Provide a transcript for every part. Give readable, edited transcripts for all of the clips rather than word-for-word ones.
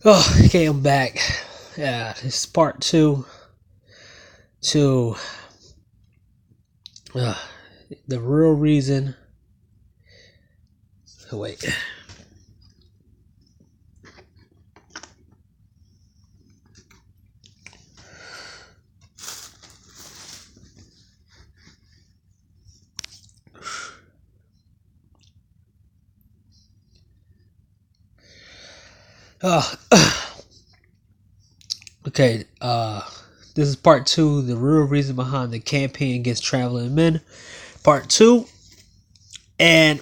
Oh, okay, I'm back. Yeah, this is part two to uh, the real reason. Oh, wait. Oh, okay. This is part two. The real reason behind the campaign against traveling men. Part two, and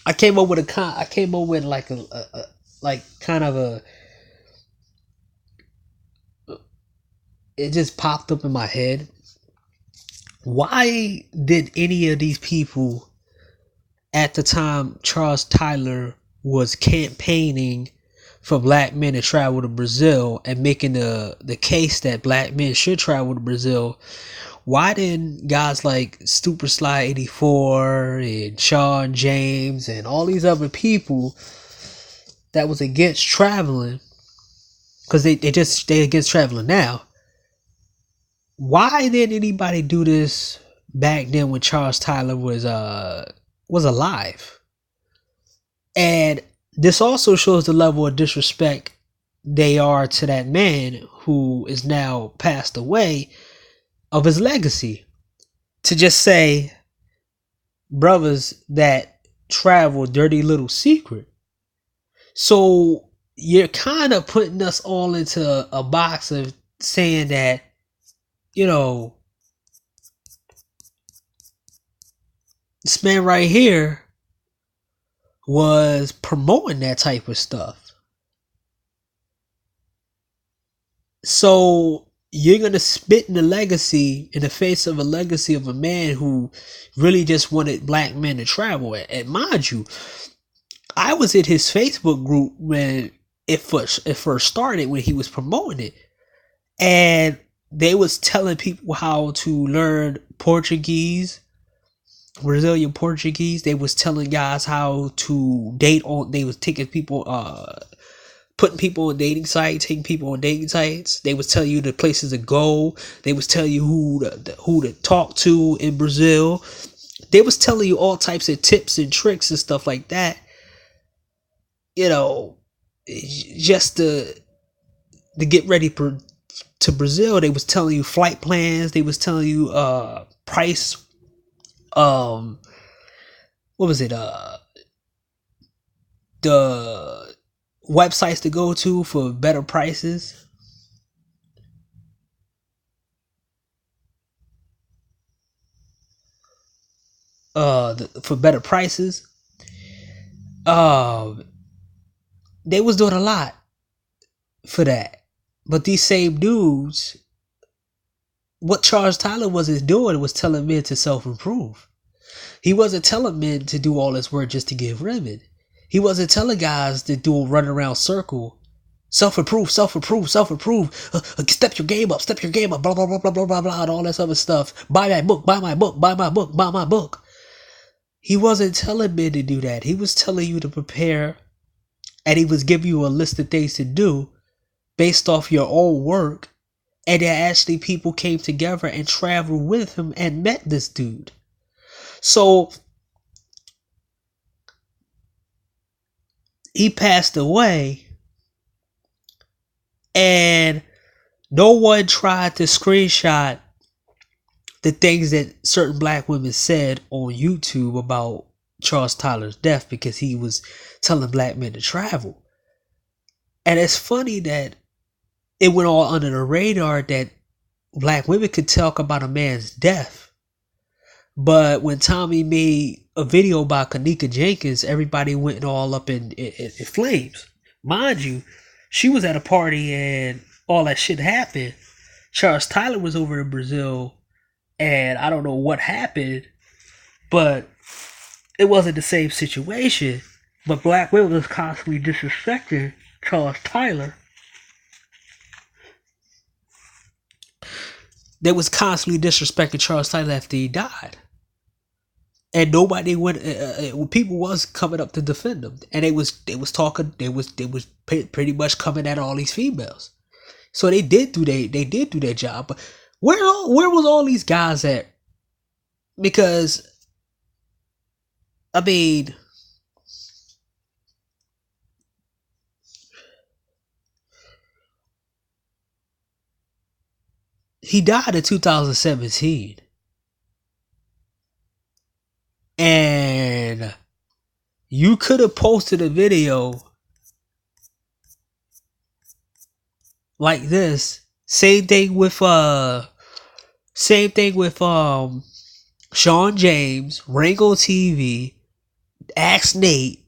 I came up with I came up with like a like kind of a. It just popped up in my head. Why did any of these people at the time Charles Tyler was campaigning for black men to travel to Brazil and making the case that black men should travel to Brazil, why didn't guys like Super Sly 84 and Sean James and all these other people that was against traveling, because they against traveling now, why didn't anybody do this back then when Charles Tyler was alive? And this also shows the level of disrespect they are to that man who is now passed away, of his legacy. To just say, brothers that travel dirty little secret. So you're kind of putting us all into a box of saying that, you know, this man right here was promoting that type of stuff. So you're gonna spit in the legacy, in the face of a legacy of a man who really just wanted black men to travel. And mind you, I was in his Facebook group when it first started, when he was promoting it, and they was telling people how to learn Portuguese, Brazilian Portuguese. They was telling guys how to date on. They was taking people, putting people on dating sites, taking people on dating sites. They was telling you the places to go. They was telling you who to talk to in Brazil. They was telling you all types of tips and tricks and stuff like that. You know, just to get ready to Brazil. They was telling you flight plans. They was telling you price. Um, what was it? The websites to go to for better prices. For better prices. Um, they was doing a lot for that. But these same dudes, what Charles Tyler wasn't doing was telling men to self improve. He wasn't telling men to do all this work just to get women. He wasn't telling guys to do a run around circle. Self improve, self improve, self improve. Step your game up, step your game up. Blah blah blah blah blah blah blah, and all that other stuff. Buy my book, buy my book, buy my book, buy my book. He wasn't telling men to do that. He was telling you to prepare, and he was giving you a list of things to do based off your own work. And then actually people came together and traveled with him and met this dude. So he passed away, and no one tried to screenshot the things that certain black women said on YouTube about Charles Tyler's death, because he was telling black men to travel. And it's funny that it went all under the radar that black women could talk about a man's death. But when Tommy made a video about Kanika Jenkins, everybody went all up in flames. Mind you, she was at a party and all that shit happened. Charles Tyler was over in Brazil, and I don't know what happened, but it wasn't the same situation. But black women was constantly disrespecting Charles Tyler. They was constantly disrespecting Charles Tyler after he died. and nobody went. People was coming up to defend them, and they was talking. They was pretty much coming at all these females. So they did do their job. But where was all these guys at? Because I mean, he died in 2017, and you could have posted a video like this. Same thing with Sean James, Rango TV, Ask Nate,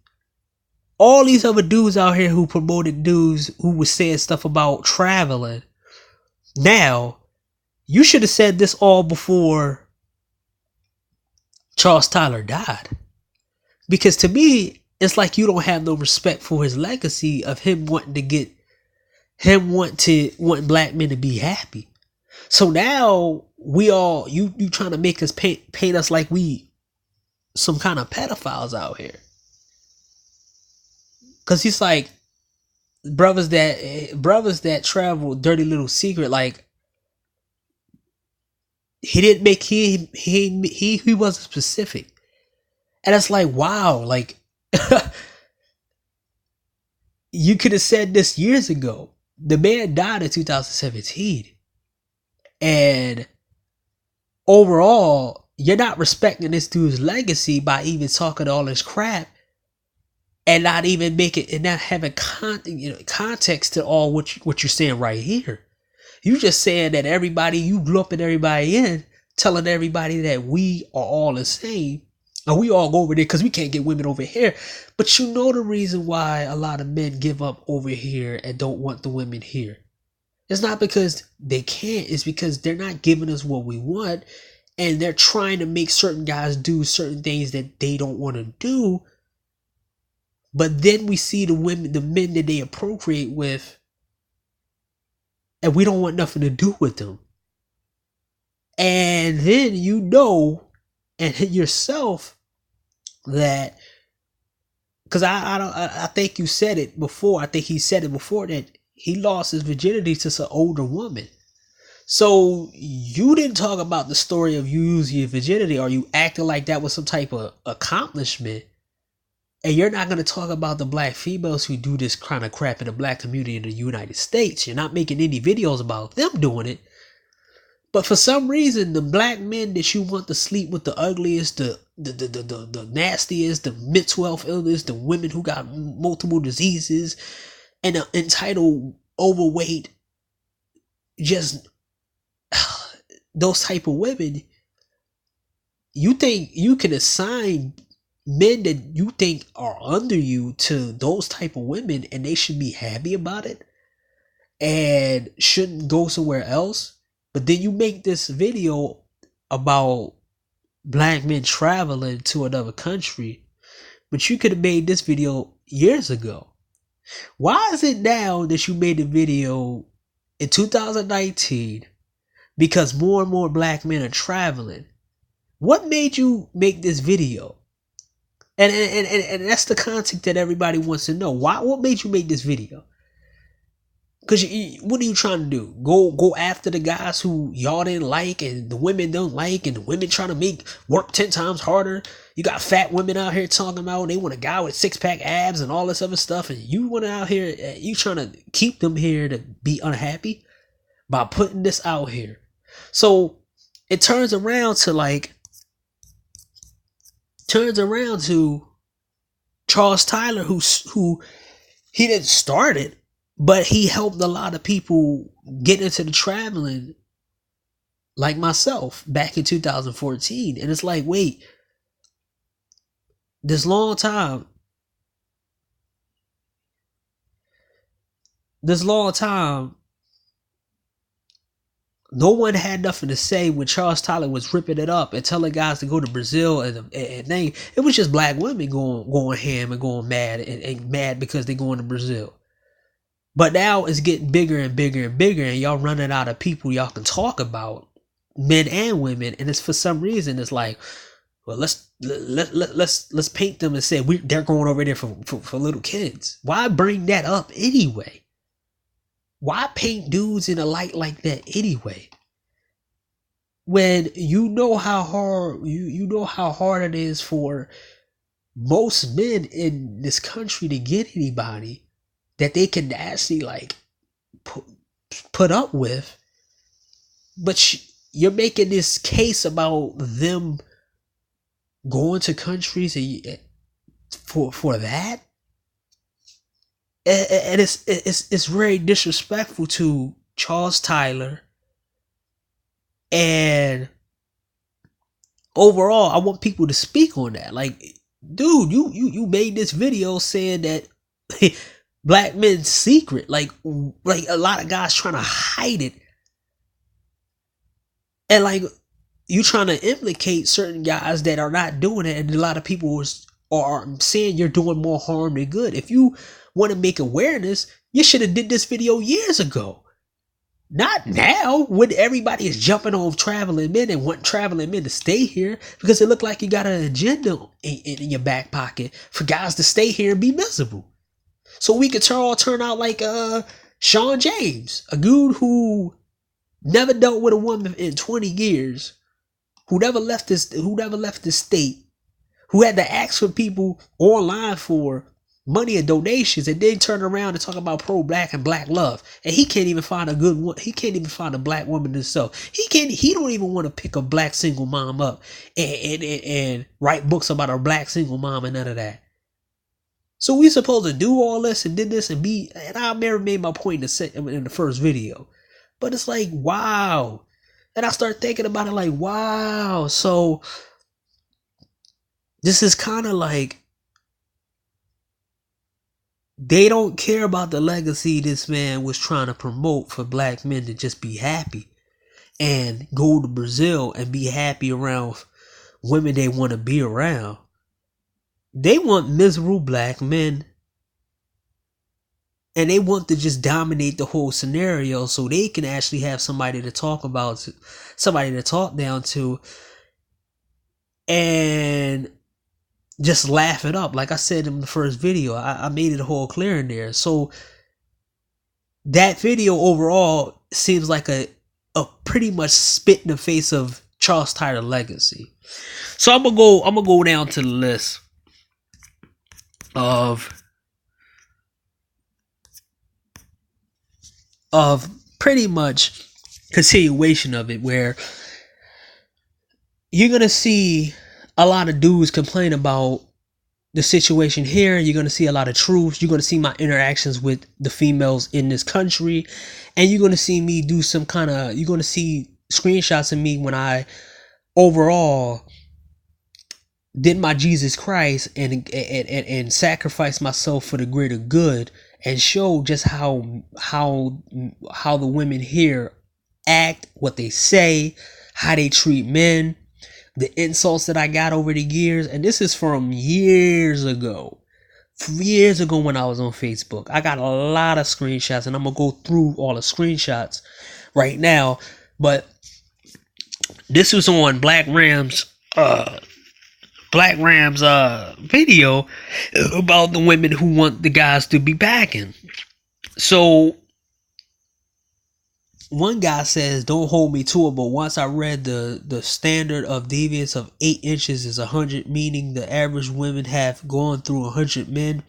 all these other dudes out here who promoted dudes who was saying stuff about traveling. Now, you should have said this all before Charles Tyler died. Because to me, it's like you don't have no respect for his legacy of him wanting black men to be happy. So now you trying to make us paint us like we some kind of pedophiles out here. Cause he's like brothers that travel Dirty Little Secret, like he wasn't specific. And it's like, wow, like you could have said this years ago. The man died in 2017. And overall, you're not respecting this dude's legacy by even talking all this crap and not even making and not having context to all what you're saying right here. You just saying that you lumping everybody in, telling everybody that we are all the same. And we all go over there because we can't get women over here. But you know the reason why a lot of men give up over here and don't want the women here. It's not because they can't. It's because they're not giving us what we want. And they're trying to make certain guys do certain things that they don't want to do. But then we see the men that they appropriate with, and we don't want nothing to do with them. And then and yourself that, because I think you said it before. I think he said it before that he lost his virginity to some older woman. So you didn't talk about the story of you losing your virginity, or you acting like that was some type of accomplishment. And you're not going to talk about the black females who do this kind of crap in the black community in the United States. You're not making any videos about them doing it. But for some reason, the black men that you want to sleep with, the ugliest, the nastiest, the mental health illness, the women who got multiple diseases, and the entitled overweight, just those type of women, you think you can assign men that you think are under you to those type of women, and they should be happy about it and shouldn't go somewhere else. But then you make this video about black men traveling to another country, but you could have made this video years ago. Why is it now that you made a video in 2019 because more and more black men are traveling? What made you make this video? And that's the content that everybody wants to know. What made you make this video? Because what are you trying to do? Go after the guys who y'all didn't like and the women don't like, and the women trying to work 10 times harder. You got fat women out here talking about they want a guy with 6-pack abs and all this other stuff, and you want out here, you trying to keep them here to be unhappy by putting this out here. So it turns around to Charles Tyler, who he didn't start it, but he helped a lot of people get into the traveling, like myself, back in 2014. And it's like, wait, this long time, no one had nothing to say when Charles Tyler was ripping it up and telling guys to go to Brazil, and it was just black women going ham and going mad and mad because they going to Brazil. But now it's getting bigger and bigger and bigger, and y'all running out of people y'all can talk about, men and women. And it's for some reason, it's like, Well, let's paint them and say they're going over there for little kids. Why bring that up anyway? Why paint dudes in a light like that anyway? When you know how hard it is for most men in this country to get anybody that they can actually like put up with, but you're making this case about them going to countries for that, and it's very disrespectful to Charles Tyler. And overall, I want people to speak on that. Like, dude, you made this video saying that black men's secret, like a lot of guys trying to hide it, and like you trying to implicate certain guys that are not doing it, and a lot of people are saying you're doing more harm than good. If you want to make awareness, you should have did this video years ago. Not now, when everybody is jumping on traveling men and want traveling men to stay here, because it looked like you got an agenda in your back pocket for guys to stay here and be miserable. So we could all turn out like Sean James, a dude who never dealt with a woman in 20 years, who never left the state, who had to ask for people online for money and donations, and then turn around and talk about pro-black and black love, and he can't even find a good one. He can't even find a black woman himself. He don't even want to pick a black single mom up and write books about a black single mom and none of that. So we supposed to do all this and did this and I never made my point in the first video, but it's like, wow. And I start thinking about it like, wow. So this is kind of like, they don't care about the legacy this man was trying to promote for black men to just be happy and go to Brazil and be happy around women they want to be around. They want miserable black men, and they want to just dominate the whole scenario so they can actually have somebody to talk about, somebody to talk down to, and just laugh it up. Like I said in the first video, I made it a whole clear in there. So that video overall seems like a pretty much spit in the face of Charles Tyler legacy. So I'm gonna go down to the list of pretty much continuation of it, where you're gonna see a lot of dudes complain about the situation here. You're going to see a lot of truths. You're going to see my interactions with the females in this country. And you're going to see me do some kind of, you're going to see screenshots of me when I overall did my Jesus Christ and sacrificed myself for the greater good, and show just how the women here act, what they say, how they treat men, the insults that I got over the years. And this is from years ago when I was on Facebook. I got a lot of screenshots, and I'm gonna go through all the screenshots right now. But this was on Black Ram's video about the women who want the guys to be backing. So one guy says, don't hold me to it, but once I read the standard of deviance of 8 inches is 100, meaning the average women have gone through 100 men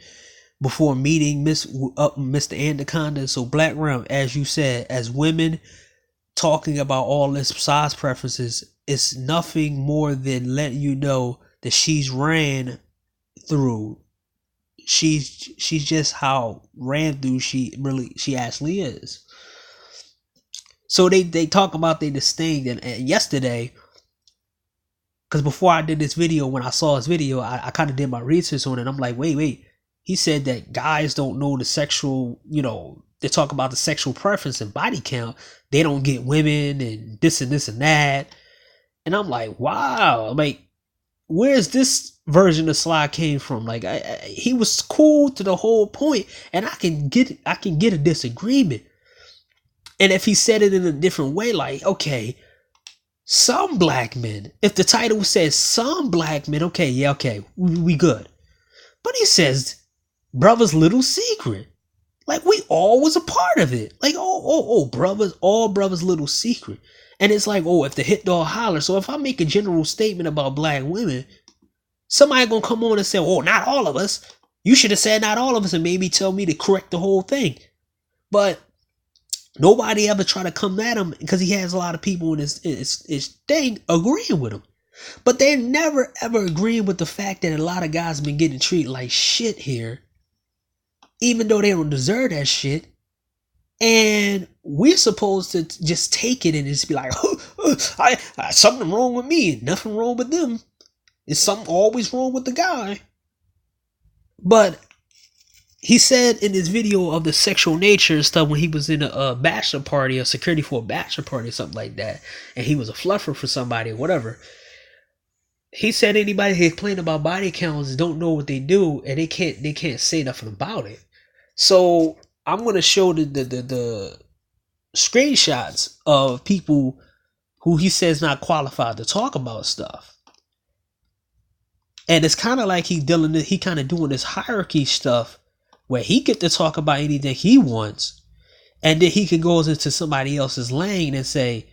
before meeting Mr. Anaconda. So Black Ram, as you said, as women talking about all this size preferences, it's nothing more than letting you know that she's ran through. She's just how ran through she actually is. So they talk about this thing, and yesterday, because before I did this video, when I saw his video, I kind of did my research on it. I'm like, wait. He said that guys don't know the sexual, they talk about the sexual preference and body count. They don't get women and this and this and that. And I'm like, wow, like, where's this version of Sly came from? Like, he was cool to the whole point, and I can get a disagreement. And if he said it in a different way, like, okay, Some black men. If the title says some black men, okay, yeah, okay, we good. But he says brother's little secret. Like we all was a part of it. Like, brothers, all brothers' little secret. And it's like, if the hit dog holler. So if I make a general statement about black women, somebody gonna come on and say, not all of us. You should have said not all of us and maybe tell me to correct the whole thing. But nobody ever try to come at him because he has a lot of people in his thing agreeing with him. But they're never ever agreeing with the fact that a lot of guys been getting treated like shit here, even though they don't deserve that shit. And we're supposed to just take it and just be like, something wrong with me, nothing wrong with them. Is something always wrong with the guy? But he said in his video of the sexual nature and stuff when he was in a bachelor party or security for a bachelor party or something like that, and he was a fluffer for somebody or whatever. He said anybody who complain about body counts don't know what they do and they can't say nothing about it. So I'm gonna show the screenshots of people who he says not qualified to talk about stuff. And it's kind of like he kind of doing this hierarchy stuff where he get to talk about anything he wants, and then he can go into somebody else's lane and say,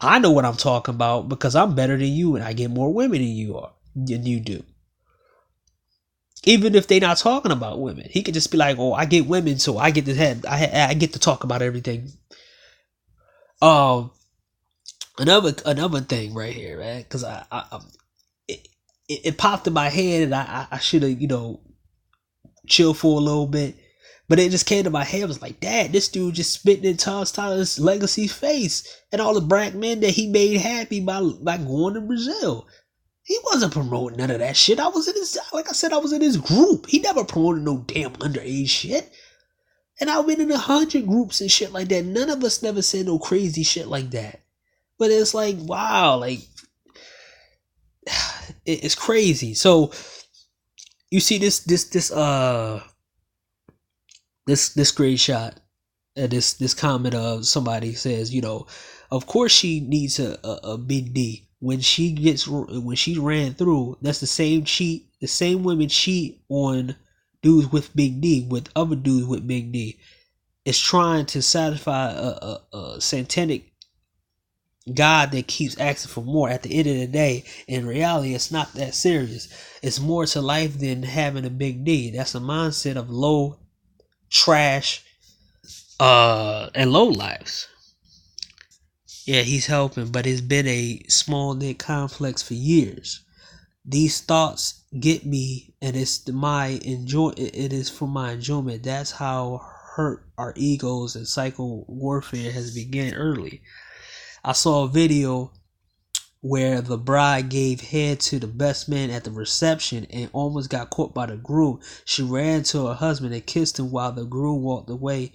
I know what I'm talking about because I'm better than you and I get more women than you do. Even if they're not talking about women, he could just be like, I get women, so I get to I get to talk about everything. Another thing right here, man, because it popped in my head and I should have, chill for a little bit. But it just came to my head. I was like, Dad, this dude just spitting in Tyler's Legacy's face and all the black men that he made happy by going to Brazil. He wasn't promoting none of that shit. I was in his group. He never promoted no damn underage shit. And I've been in 100 groups and shit like that. None of us never said no crazy shit like that. But it's like, wow, like, it's crazy. So you see this screenshot, this comment of somebody says, of course she needs a big D. When she ran through, that's the same women cheat on dudes with big D, with other dudes with big D. It's trying to satisfy a satanic God that keeps asking for more. At the end of the day, in reality, it's not that serious. It's more to life than having a big D. That's a mindset of low trash and low lives. Yeah, he's helping, but it's been a small neck complex for years. These thoughts get me, and it is for my enjoyment. That's how hurt our egos and psycho warfare has begun early. I saw a video where the bride gave head to the best man at the reception and almost got caught by the groom. She ran to her husband and kissed him while the groom walked away,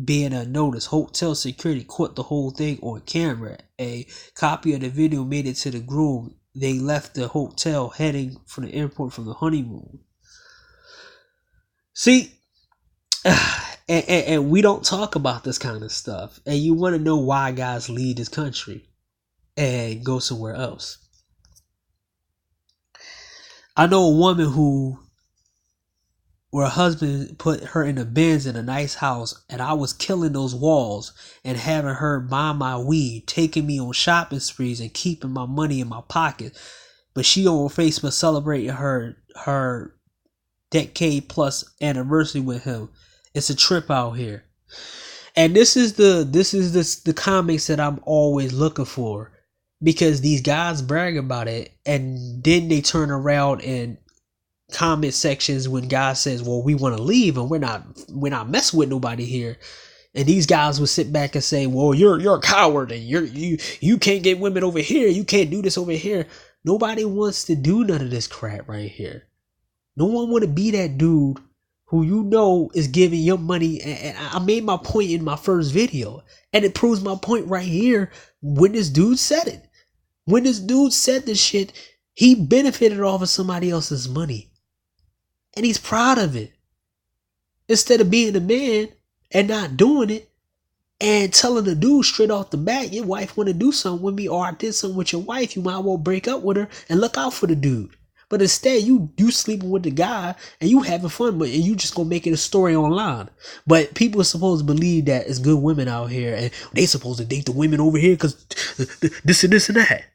being unnoticed. Hotel security caught the whole thing on camera. A copy of the video made it to the groom. They left the hotel heading for the airport from the honeymoon. See, and we don't talk about this kind of stuff. And you want to know why guys leave this country and go somewhere else. I know a woman where her husband put her in a Benz in a nice house, and I was killing those walls and having her buy my weed, taking me on shopping sprees and keeping my money in my pocket. But she on Facebook celebrating her decade plus anniversary with him. It's a trip out here. And this is the comics that I'm always looking for, because these guys brag about it and then they turn around and comment sections when guys says, well, we want to leave and we're not messing with nobody here, and these guys will sit back and say, well, you're a coward and you can't get women over here, you can't do this over here. Nobody wants to do none of this crap right here. No one want to be that dude who is giving your money. And I made my point in my first video, and it proves my point right here when this dude said it. When this dude said this shit, he benefited off of somebody else's money. And he's proud of it. Instead of being a man and not doing it and telling the dude straight off the bat, your wife want to do something with me, or I did something with your wife, you might well break up with her and look out for the dude. But instead, you sleeping with the guy and you having fun, but and you just gonna make it a story online. But people are supposed to believe that it's good women out here, and they supposed to date the women over here because this and this and that.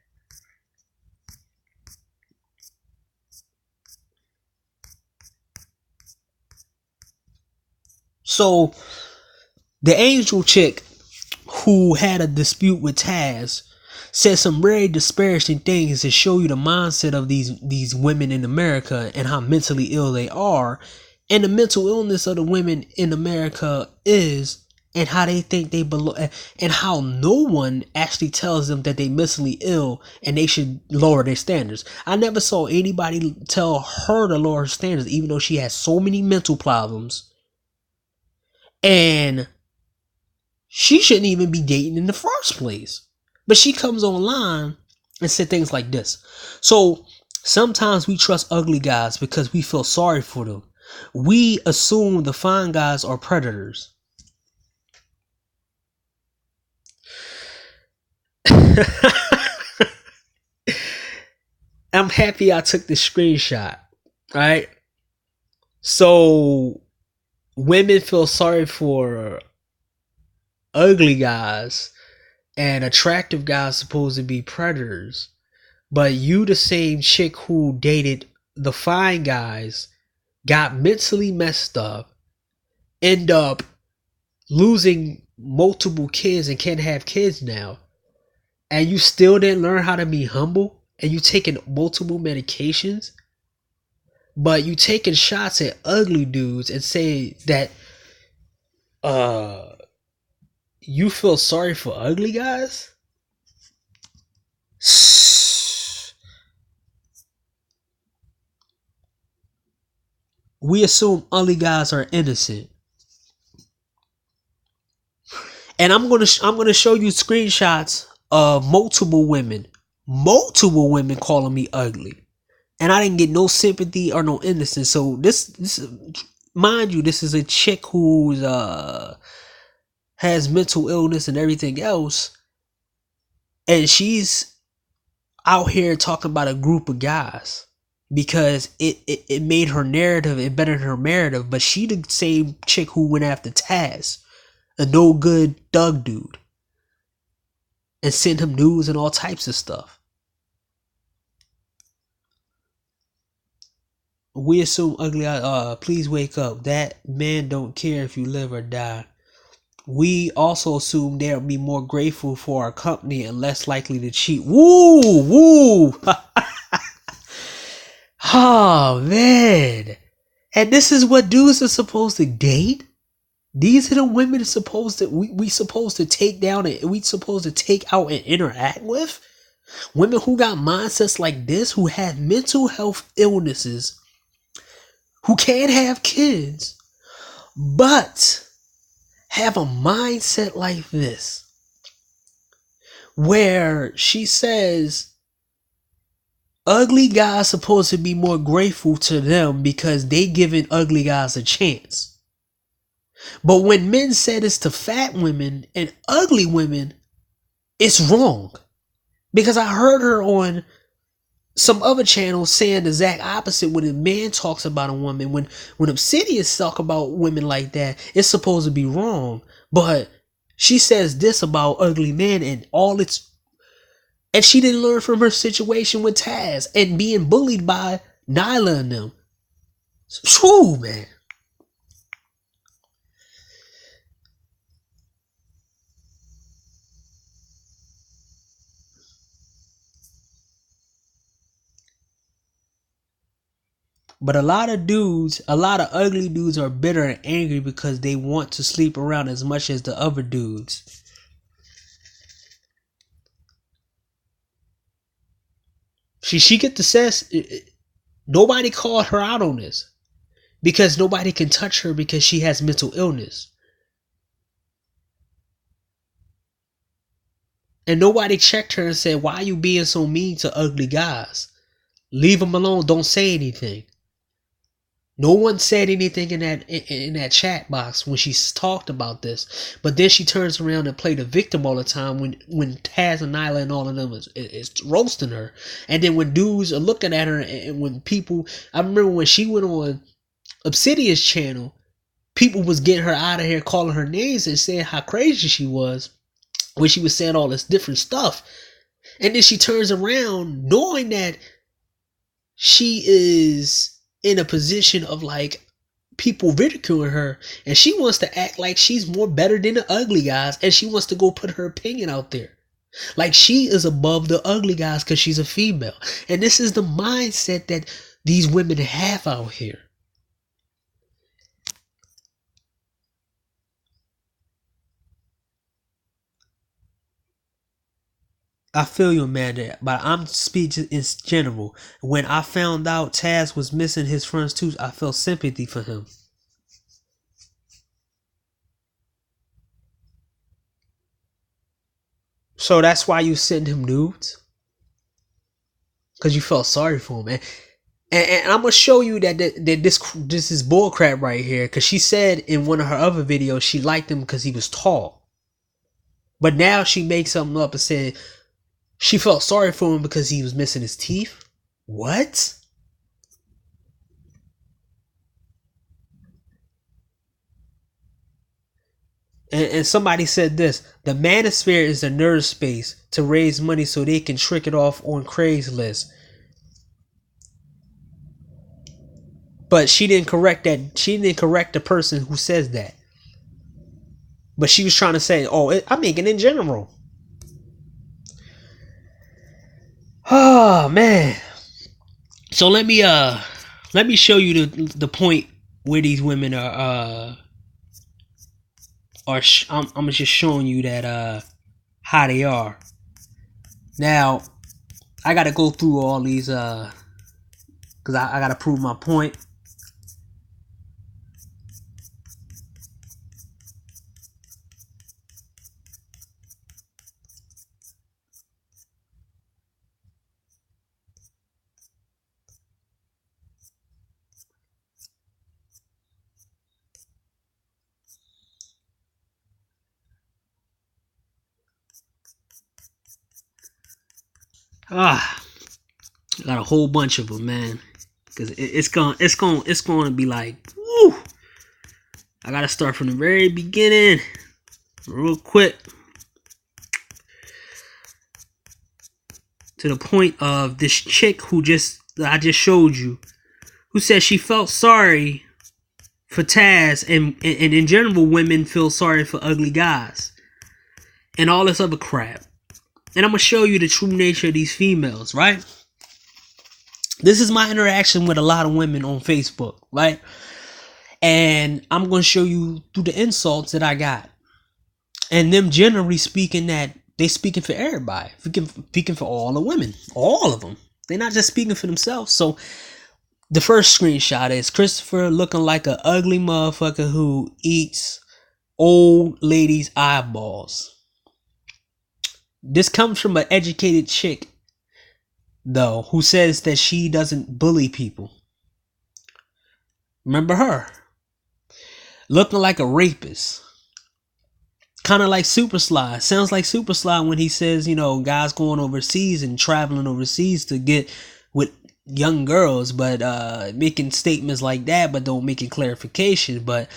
So the angel chick who had a dispute with Taz said some very disparaging things to show you the mindset of these women in America and how mentally ill they are, and the mental illness of the women in America is, and how they think they belong, and how no one actually tells them that they mentally ill and they should lower their standards. I never saw anybody tell her to lower her standards, even though she has so many mental problems, and she shouldn't even be dating in the first place. But she comes online and said things like this. So sometimes we trust ugly guys because we feel sorry for them. We assume the fine guys are predators. I'm happy I took this screenshot. Right? So women feel sorry for ugly guys, and attractive guys supposed to be predators. But you, the same chick who dated the fine guys, got mentally messed up, end up losing multiple kids and can't have kids now, and you still didn't learn how to be humble, and you taking multiple medications, but you taking shots at ugly dudes and say that you feel sorry for ugly guys? We assume ugly guys are innocent. And I'm gonna show you screenshots of multiple women calling me ugly, and I didn't get no sympathy or no innocence. So this mind you, this is a chick who's has mental illness and everything else, and she's out here talking about a group of guys because it made her narrative, it bettered her narrative. But she the same chick who went after Taz, a no good thug dude, and send him news and all types of stuff. We assume ugly. Please wake up. That man don't care if you live or die. We also assume they'll be more grateful for our company and less likely to cheat. Woo, woo. Oh man. And this is what dudes are supposed to date? These are the women supposed to we supposed to take down and we supposed to take out and interact with? Women who got mindsets like this, who have mental health illnesses, who can't have kids, but have a mindset like this, where she says ugly guys supposed to be more grateful to them because they giving ugly guys a chance. But when men said it's to fat women and ugly women, it's wrong. Because I heard her on some other channels saying the exact opposite. When a man talks about a woman, when Obsidians talk about women like that, it's supposed to be wrong. But she says this about ugly men and all its, and she didn't learn from her situation with Taz and being bullied by Nyla and them. Whew, man. But a lot of ugly dudes are bitter and angry because they want to sleep around as much as the other dudes. She get the sense, nobody called her out on this because nobody can touch her because she has mental illness. And nobody checked her and said, why are you being so mean to ugly guys? Leave them alone. Don't say anything. No one said anything in that chat box when she talked about this. But then she turns around and play the victim all the time when Taz and Nyla and all of them is roasting her. And then when dudes are looking at her, and when people, I remember when she went on Obsidian's channel, people was getting her out of here, calling her names and saying how crazy she was when she was saying all this different stuff. And then she turns around knowing that she is in a position of like people ridiculing her, and she wants to act like she's more better than the ugly guys, and she wants to go put her opinion out there like she is above the ugly guys because she's a female. And this is the mindset that these women have out here. I feel you, Amanda, but I'm speaking in general. When I found out Taz was missing his front tooth, I felt sympathy for him. So that's why you send him nudes? Because you felt sorry for him. And I'm gonna show you that this is bullcrap right here. Because she said in one of her other videos she liked him because he was tall. But now she makes something up and said she felt sorry for him because he was missing his teeth. What? And somebody said this: the manosphere is a nerd space to raise money so they can trick it off on Craigslist. But she didn't correct that. She didn't correct the person who says that. But she was trying to say, "Oh, I mean it in general." Oh man. So let me show you the point where these women I'm just showing you that how they are. Now I gotta go through all these because I gotta prove my point. Ah, I got a whole bunch of them, man. Cause it's going to be like, woo. I gotta start from the very beginning, real quick, to the point of this chick I just showed you, who said she felt sorry for Taz, and in general, women feel sorry for ugly guys, and all this other crap. And I'm gonna show you the true nature of these females, right? This is my interaction with a lot of women on Facebook, right? And I'm gonna show you through the insults that I got, and them generally speaking that they speaking for everybody, speaking for all the women, all of them. They're not just speaking for themselves. So the first screenshot is Christopher looking like an ugly motherfucker who eats old ladies' eyeballs. This comes from an educated chick, though, who says that she doesn't bully people. Remember her? Looking like a rapist. Kind of like Super Sly. Sounds like Super Sly when he says, guys going overseas and traveling overseas to get with young girls, but making statements like that, but don't making clarification. But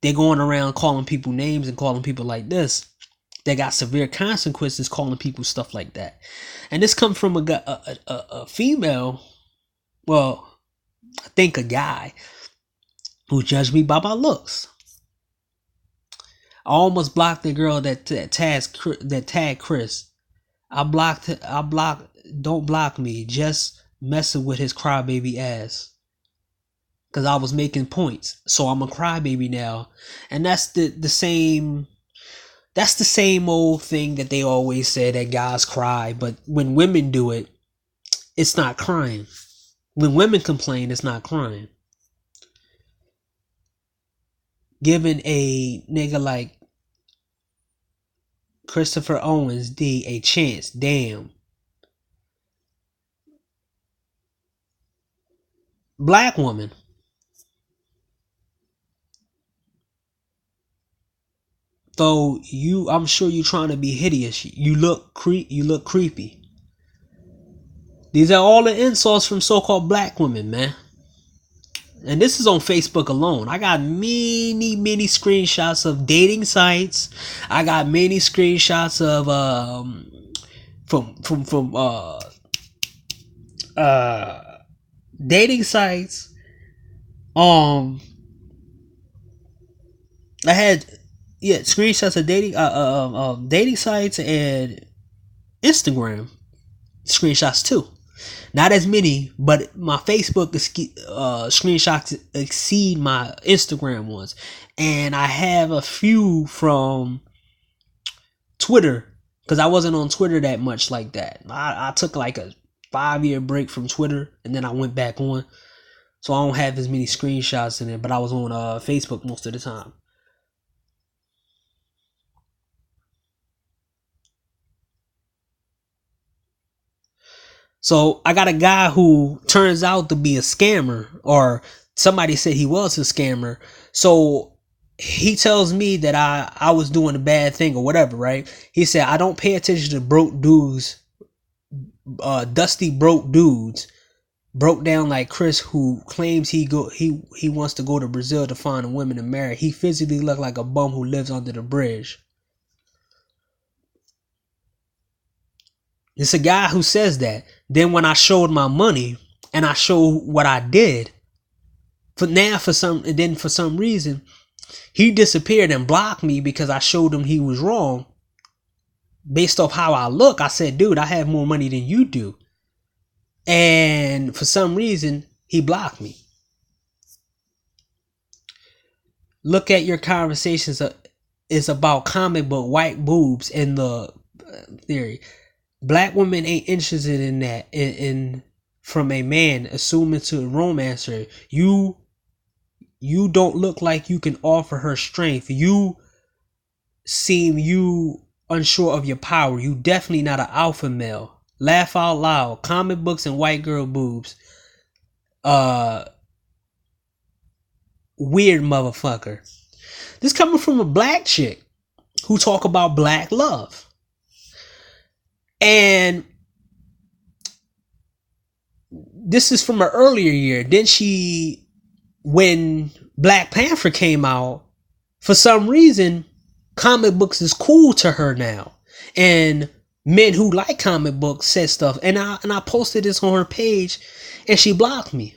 they're going around calling people names and calling people like this. They got severe consequences calling people stuff like that. And this comes from a female, well, I think a guy, who judged me by my looks. I almost blocked the girl that tagged Chris. I blocked. Don't block me. Just messing with his crybaby ass. Cause I was making points, so I'm a crybaby now, and that's the same. That's the same old thing that they always say that guys cry, but when women do it, it's not crying. When women complain, it's not crying. Giving a nigga like Christopher Owens D a chance, damn. Black woman. So I'm sure you're trying to be hideous. You look creepy. These are all the insults from so-called black women, man. And this is on Facebook alone. I got many screenshots of dating sites. I got many screenshots of from dating sites. I had screenshots of dating sites and Instagram screenshots too. Not as many, but my Facebook screenshots exceed my Instagram ones, and I have a few from Twitter because I wasn't on Twitter that much like that. I took like a 5-year break from Twitter, and then I went back on, so I don't have as many screenshots in it. But I was on Facebook most of the time. So I got a guy who turns out to be a scammer, or somebody said he was a scammer. So he tells me that I was doing a bad thing or whatever, right? He said, I don't pay attention to broke dudes, dusty broke dudes, broke down like Chris, who claims he wants to go to Brazil to find a woman to marry. He physically looked like a bum who lives under the bridge. It's a guy who says that. Then when I showed my money and I showed what I did, for some reason he disappeared and blocked me because I showed him he was wrong. Based off how I look, I said, dude, I have more money than you do. And for some reason, he blocked me. Look at your conversations is about comic book white boobs and the theory. Black women ain't interested in that. In from a man assuming to romance her. You don't look like you can offer her strength. You seem unsure of your power. You definitely not an alpha male. Laugh out loud. Comic books and white girl boobs. Weird motherfucker. This coming from a black chick who talk about black love. And this is from an earlier year. Then when Black Panther came out, for some reason, comic books is cool to her now. And men who like comic books said stuff. And I posted this on her page and she blocked me.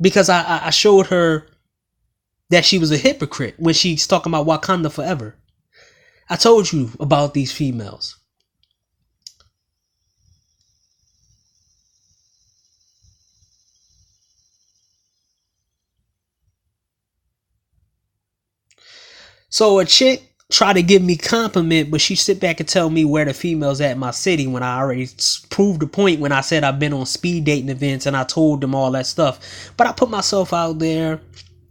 Because I showed her that she was a hypocrite when she's talking about Wakanda forever. I told you about these females. So a chick tried to give me compliment, but she sit back and tell me where the females at in my city when I already proved the point when I said I've been on speed dating events and I told them all that stuff. But I put myself out there.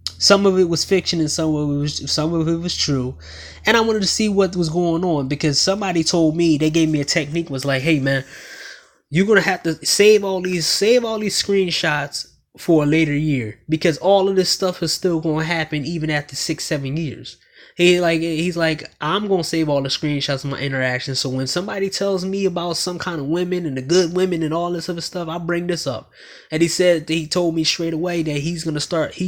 Some of it was fiction and some of it was true. And I wanted to see what was going on because somebody told me, they gave me a technique, was like, hey man, you're gonna have to save all these screenshots for a later year because all of this stuff is still gonna happen even after 6-7 years. He's like, I'm gonna save all the screenshots of my interactions, so when somebody tells me about some kind of women and the good women and all this other stuff, I bring this up. And he told me straight away that he's gonna start.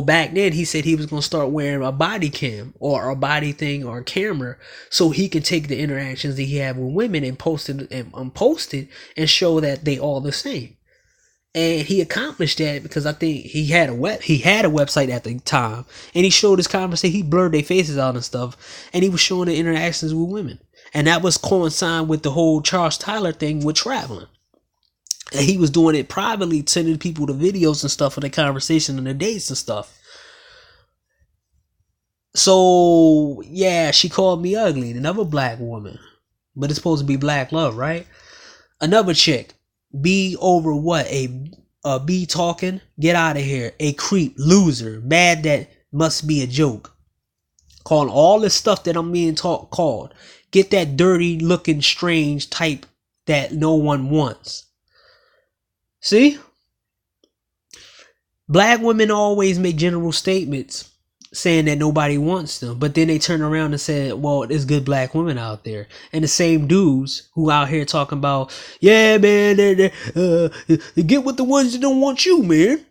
Back then he said he was gonna start wearing a body cam or a body thing or a camera, so he can take the interactions that he had with women and post it and show that they all the same. And he accomplished that because I think he had a website at the time, and he showed his conversation. He blurred their faces out and stuff, and he was showing the interactions with women, and that was coinciding with the whole Charles Tyler thing with traveling. And he was doing it privately, sending people the videos and stuff of the conversation and the dates and stuff. So yeah, she called me ugly. Another black woman, but it's supposed to be black love, right? Another chick. Be over what? A be talking? Get out of here. A creep, loser, bad, that must be a joke. Calling all this stuff that I'm being called. Get that dirty looking strange type that no one wants. See? Black women always make general statements saying that nobody wants them, but then they turn around and say, well, there's good black women out there. And the same dudes who out here talking about, yeah, man, they get with the ones that don't want you, man.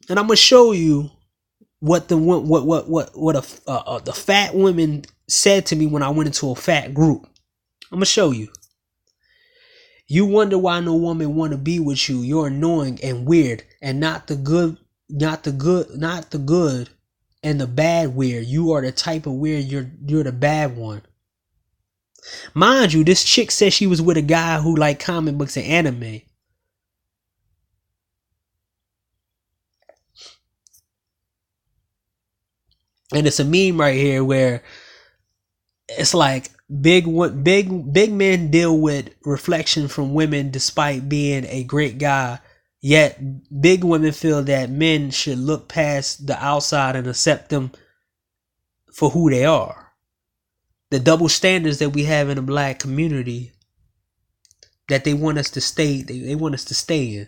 And I'm gonna show you what the fat women said to me when I went into a fat group. I'm gonna show you. You wonder why no woman want to be with you. You're annoying and weird, and not the good and the bad weird. You are the type of weird. You're the bad one. Mind you, this chick said she was with a guy who liked comic books and anime. And it's a meme right here where it's like big men deal with reflection from women despite being a great guy. Yet big women feel that men should look past the outside and accept them for who they are. The double standards that we have in the black community that they want us to stay, they want us to stay in,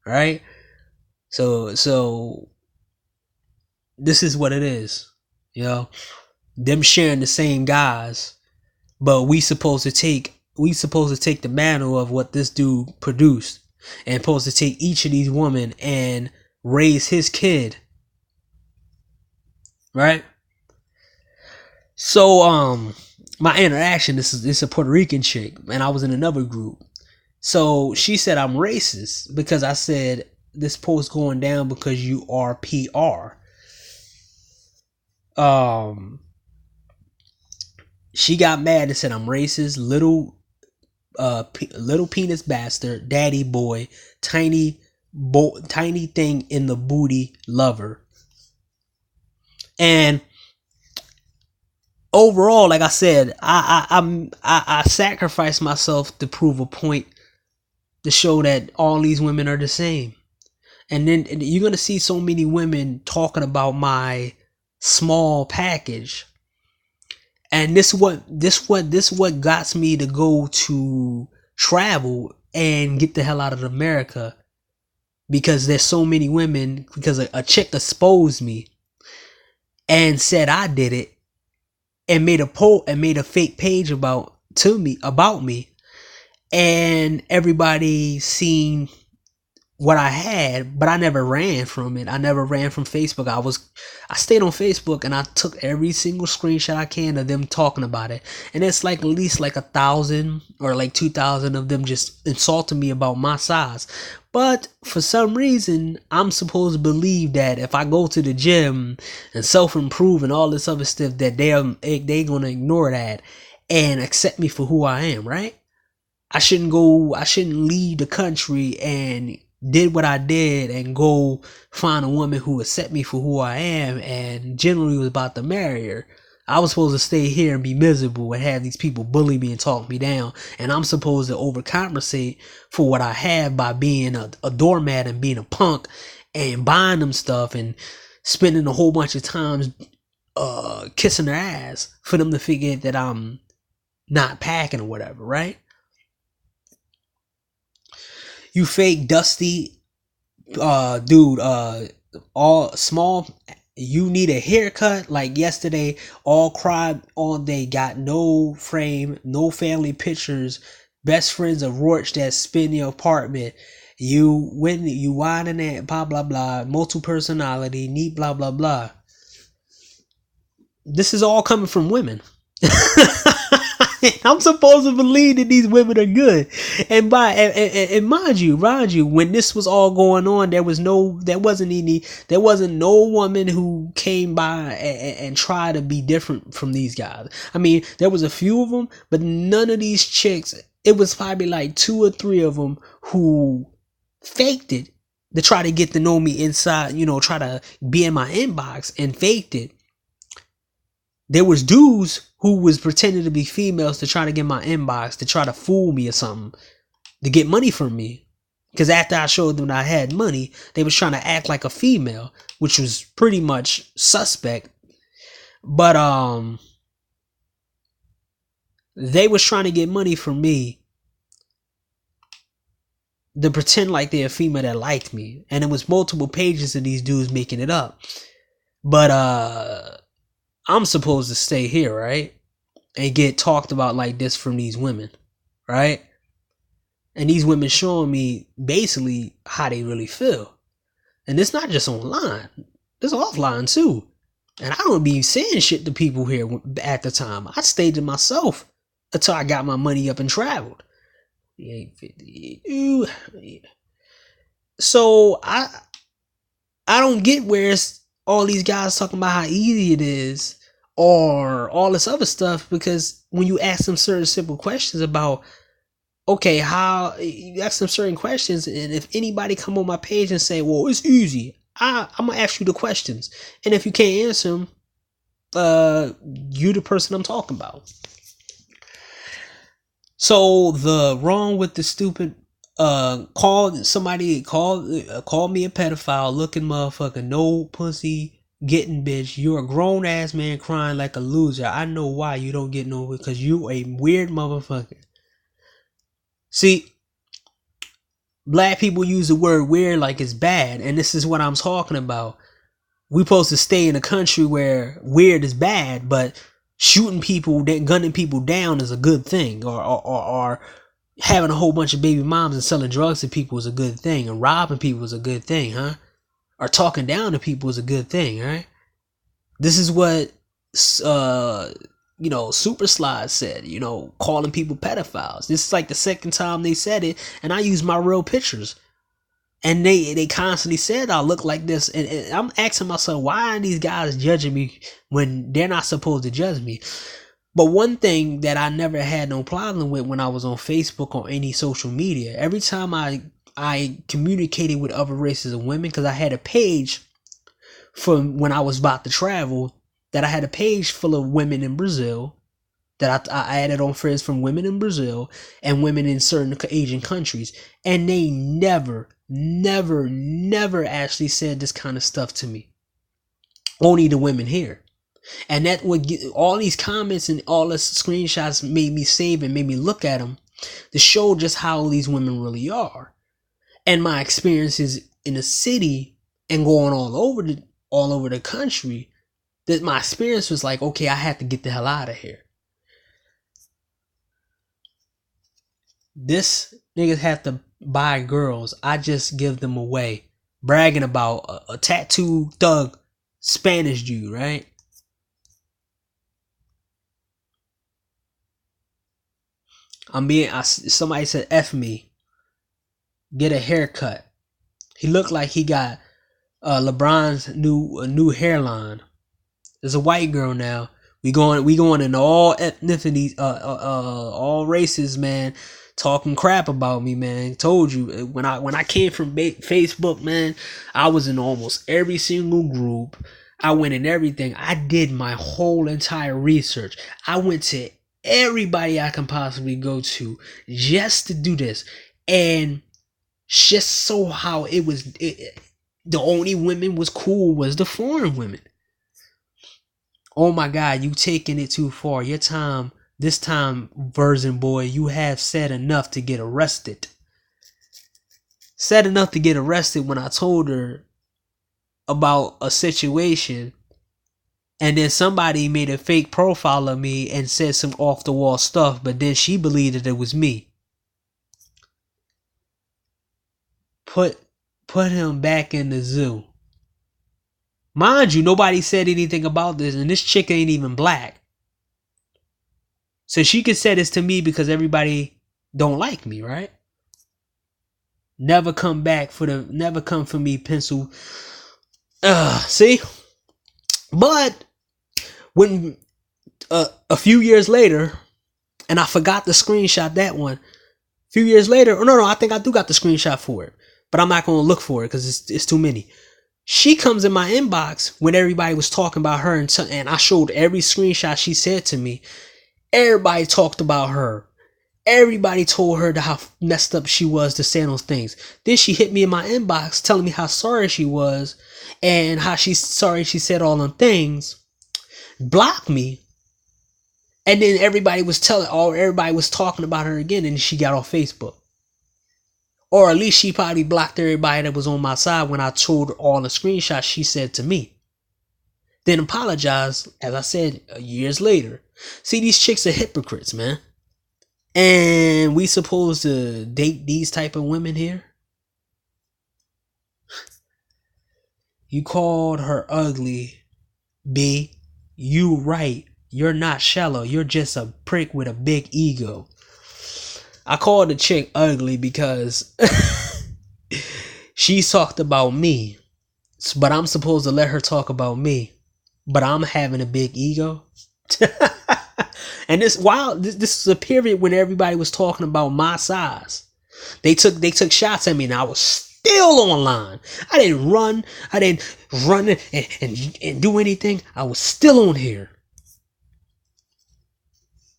right? So this is what it is, you know. Them sharing the same guys, but we supposed to take the mantle of what this dude produced, and supposed to take each of these women and raise his kid, right? So my interaction, this is a Puerto Rican chick, and I was in another group. So she said I'm racist because I said this post going down because you are PR. She got mad and said I'm racist, little penis bastard, daddy boy, tiny thing in the booty lover. And overall, like I said, I sacrificed myself to prove a point, to show that all these women are the same. And then you're gonna see so many women talking about my small package. And this what got me to go to travel and get the hell out of America, because there's so many women, because a chick exposed me and said I did it, and made a fake page about me, and everybody seen what I had, but I never ran from it. I never ran from Facebook. I stayed on Facebook, and I took every single screenshot I can of them talking about it. And it's like at least like 1,000 or like 2,000 of them just insulting me about my size. But for some reason, I'm supposed to believe that if I go to the gym and self-improve and all this other stuff, that they're gonna ignore that and accept me for who I am, right? I shouldn't leave the country and did what I did and go find a woman who accept me for who I am and generally was about to marry her. I was supposed to stay here and be miserable and have these people bully me and talk me down, and I'm supposed to overcompensate for what I have by being a doormat and being a punk and buying them stuff and spending a whole bunch of times kissing their ass for them to figure that I'm not packing or whatever, right? You fake dusty dude, all small. You need a haircut like yesterday. All cried all day. Got no frame, no family pictures. Best friends of Roach that spin your apartment. You whining at blah blah blah. Multiple personality. Neat blah blah blah. This is all coming from women. I'm supposed to believe that these women are good, and mind you, when this was all going on, there wasn't no woman who came by and tried to be different from these guys. I mean, there was a few of them, but none of these chicks. It was probably like 2 or 3 of them who faked it to try to get to know me inside. Try to be in my inbox and faked it. There was dudes who was pretending to be females to try to get my inbox, to try to fool me or something, to get money from me. Because after I showed them that I had money, they was trying to act like a female, which was pretty much suspect. But they was trying to get money from me to pretend like they're a female that liked me. And it was multiple pages of these dudes making it up. But I'm supposed to stay here, right? And get talked about like this from these women, right? And these women showing me basically how they really feel. And it's not just online, it's offline too. And I don't be saying shit to people here at the time. I stayed to myself until I got my money up and traveled. So I don't get where it's all these guys talking about how easy it is or all this other stuff, because when you ask them certain simple questions about, okay, how you ask them certain questions, and if anybody come on my page and say, well, it's easy, I'm gonna ask you the questions, and if you can't answer them, you the person I'm talking about. So the wrong with the stupid called me a pedophile looking motherfucker, no pussy getting bitch. You're a grown ass man crying like a loser. I know why you don't get no, because you a weird motherfucker. See, black people use the word weird like it's bad, and this is what I'm talking about. We supposed to stay in a country where weird is bad, but shooting people, gunning people down is a good thing, or having a whole bunch of baby moms and selling drugs to people is a good thing, and robbing people is a good thing, huh? Or talking down to people is a good thing, right? This is what Super Slide said, calling people pedophiles. This is like the second time they said it, and I use my real pictures. And they constantly said I look like this, and I'm asking myself, why are these guys judging me when they're not supposed to judge me? But one thing that I never had no problem with when I was on Facebook or any social media, every time I communicated with other races of women, because I had a page from when I was about to travel, that I had a page full of women in Brazil, that I added on friends from women in Brazil and women in certain Asian countries, and they never actually said this kind of stuff to me. Only the women here. And that would get all these comments and all the screenshots made me save and made me look at them to show just how these women really are. And my experiences in the city and going all over the country, that my experience was like, okay, I have to get the hell out of here. This niggas have to buy girls. I just give them away. Bragging about a tattooed thug Spanish dude, right? Somebody said F me. Get a haircut. He looked like he got LeBron's new hairline. There's a white girl now. We going in all ethnicities, all races, man. Talking crap about me, man. Told you when I came from Facebook, man, I was in almost every single group. I went in everything. I did my whole entire research. I went to everybody I can possibly go to just to do this, and just so how the only women was cool was the foreign women. Oh my God, you taking it too far. This time, Virgin boy, you have said enough to get arrested. Said enough to get arrested when I told her about a situation, and then somebody made a fake profile of me and said some off the wall stuff, but then she believed that it was me. Put him back in the zoo. Mind you, nobody said anything about this, and this chick ain't even black. So she could say this to me because everybody don't like me, right? Never come for me, pencil. See? But when a few years later, and I forgot to screenshot that one. A few years later, I think I do got the screenshot for it, but I'm not going to look for it because it's too many. She comes in my inbox when everybody was talking about her, and I showed every screenshot she said to me. Everybody talked about her. Everybody told her how messed up she was to say those things. Then she hit me in my inbox telling me how sorry she was and how she's sorry she said all them things. Blocked me. And then everybody was talking about her again, and she got off Facebook. Or at least she probably blocked everybody that was on my side when I told her all the screenshots she said to me. then apologize, as I said, years later. See, these chicks are hypocrites, man. And we supposed to date these type of women here? You called her ugly, B. You right. You're not shallow. You're just a prick with a big ego. I called the chick ugly because she talked about me. But I'm supposed to let her talk about me. But I'm having a big ego. And this is a period when everybody was talking about my size. They took shots at me and I was still online. I didn't run and do anything. I was still on here.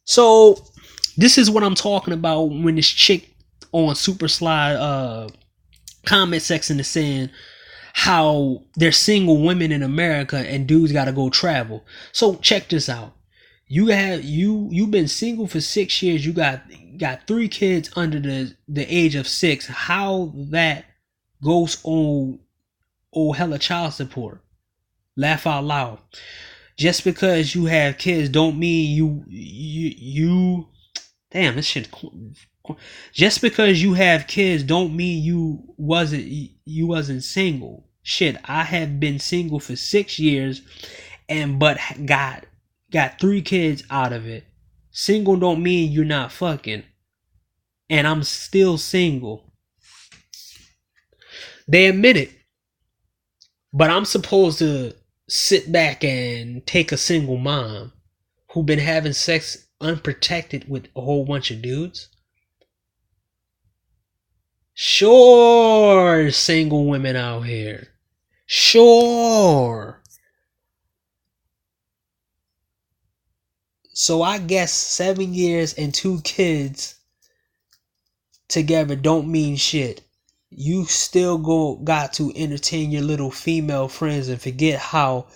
So this is what I'm talking about when this chick on Super Slide comment section is saying how there's single women in America and dudes gotta go travel. So check this out. You've been single for 6 years. You got 3 kids under the age of 6. How that goes on hella child support? Laugh out loud. Just because you have kids don't mean you damn, this shit. Just because you have kids don't mean you wasn't single. Shit, I have been single for 6 years but got 3 kids out of it. Single don't mean you're not fucking. And I'm still single. They admit it. But I'm supposed to sit back and take a single mom who been having sex unprotected with a whole bunch of dudes? Sure, single women out here. Sure. So I guess 7 years and 2 kids together don't mean shit. You still got to entertain your little female friends and forget how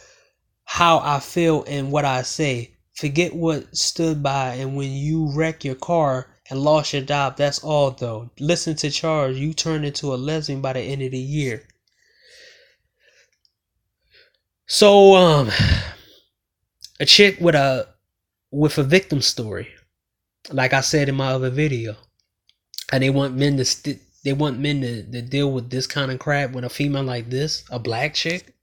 I feel and what I say. Forget what stood by, and when you wreck your car and lost your job, that's all though. Listen to Charles, you turn into a lesbian by the end of the year. So a chick with a victim story, like I said in my other video, and they want men to deal with this kind of crap with a female like this, a black chick,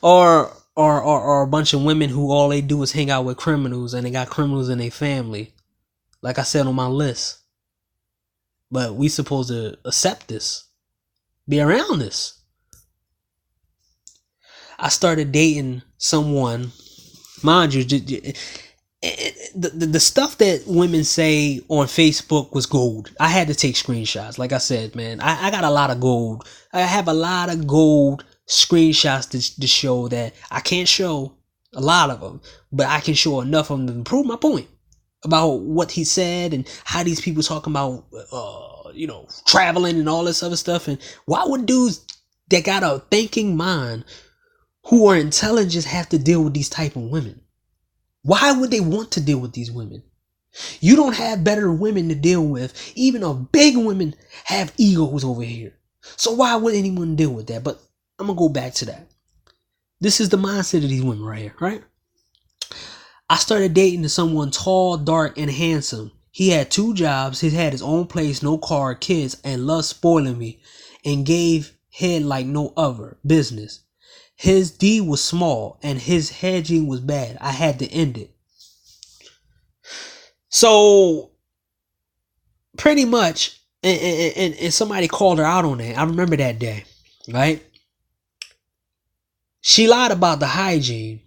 or a bunch of women who all they do is hang out with criminals and they got criminals in their family, like I said on my list. But we supposed to accept this, be around this. I started dating someone, mind you, the stuff that women say on Facebook was gold. I had to take screenshots. Like I said, man, I got a lot of gold. I have a lot of gold screenshots to show that I can't show a lot of them, but I can show enough of them to prove my point about what he said and how these people talking about, traveling and all this other stuff. And why would dudes that got a thinking mind who are intelligent have to deal with these type of women? Why would they want to deal with these women? You don't have better women to deal with. Even a big women have egos over here. So why would anyone deal with that? But I'm going to go back to that. This is the mindset of these women right here, right? I started dating someone tall, dark, and handsome. He had 2 jobs. He had his own place, no car, kids, and loved spoiling me and gave head like no other business. His D was small and his hedging was bad. I had to end it. So pretty much, and somebody called her out on that. I remember that day, right? She lied about the hygiene,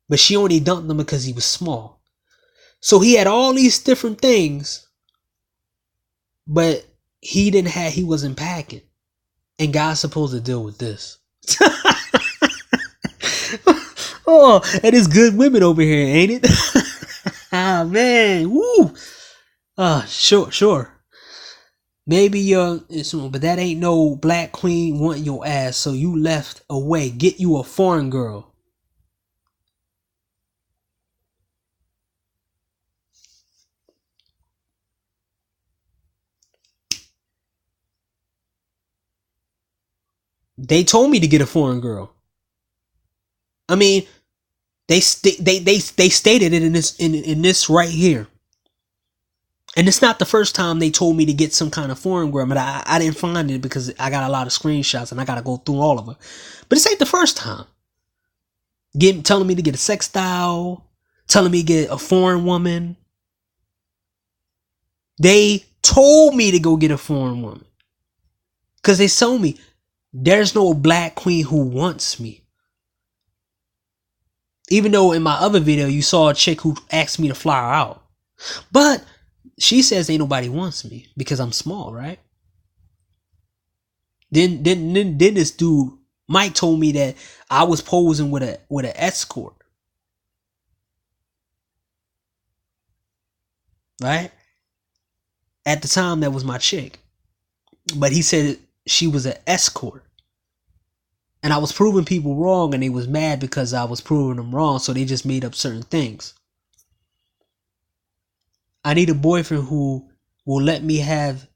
but she only dumped him because he was small. So he had all these different things, but he wasn't packing. And God's supposed to deal with this. Oh, and it's good women over here, ain't it? Ah, man. Woo. Sure. Maybe but that ain't no black queen wanting your ass, so you left away. Get you a foreign girl. They told me to get a foreign girl. I mean, they stated it in this right here. And it's not the first time they told me to get some kind of foreign girl, but I didn't find it because I got a lot of screenshots and I got to go through all of them. But this ain't the first time. Telling me to get a sex doll, telling me to get a foreign woman. They told me to go get a foreign woman. Because they told me there's no black queen who wants me. Even though in my other video you saw a chick who asked me to fly her out. But she says ain't nobody wants me because I'm small, right? Then this dude Mike told me that I was posing with an escort. Right? At the time that was my chick. But he said she was an escort. And I was proving people wrong and they was mad because I was proving them wrong, so they just made up certain things. I need a boyfriend who will let me have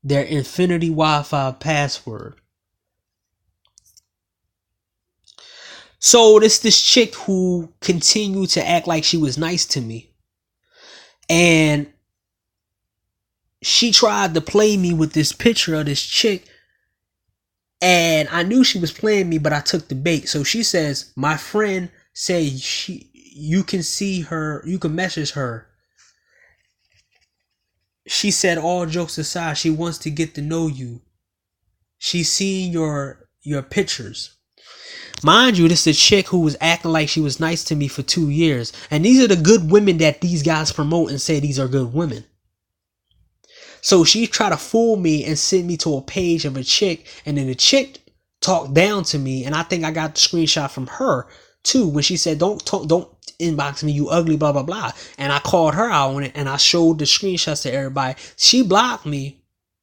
their Infinity Wi-Fi password. So this chick who continued to act like she was nice to me. And she tried to play me with this picture of this chick. And I knew she was playing me, but I took the bait. So she says, my friend said you can see her, you can message her. She said, all jokes aside, she wants to get to know you. She's seen your pictures. Mind you, this is a chick who was acting like she was nice to me for 2 years. And these are the good women that these guys promote and say these are good women. So she tried to fool me and send me to a page of a chick. And then the chick talked down to me. And I think I got the screenshot from her too. When she said, don't inbox me, you ugly, blah, blah, blah. And I called her out on it. And I showed the screenshots to everybody. She blocked me.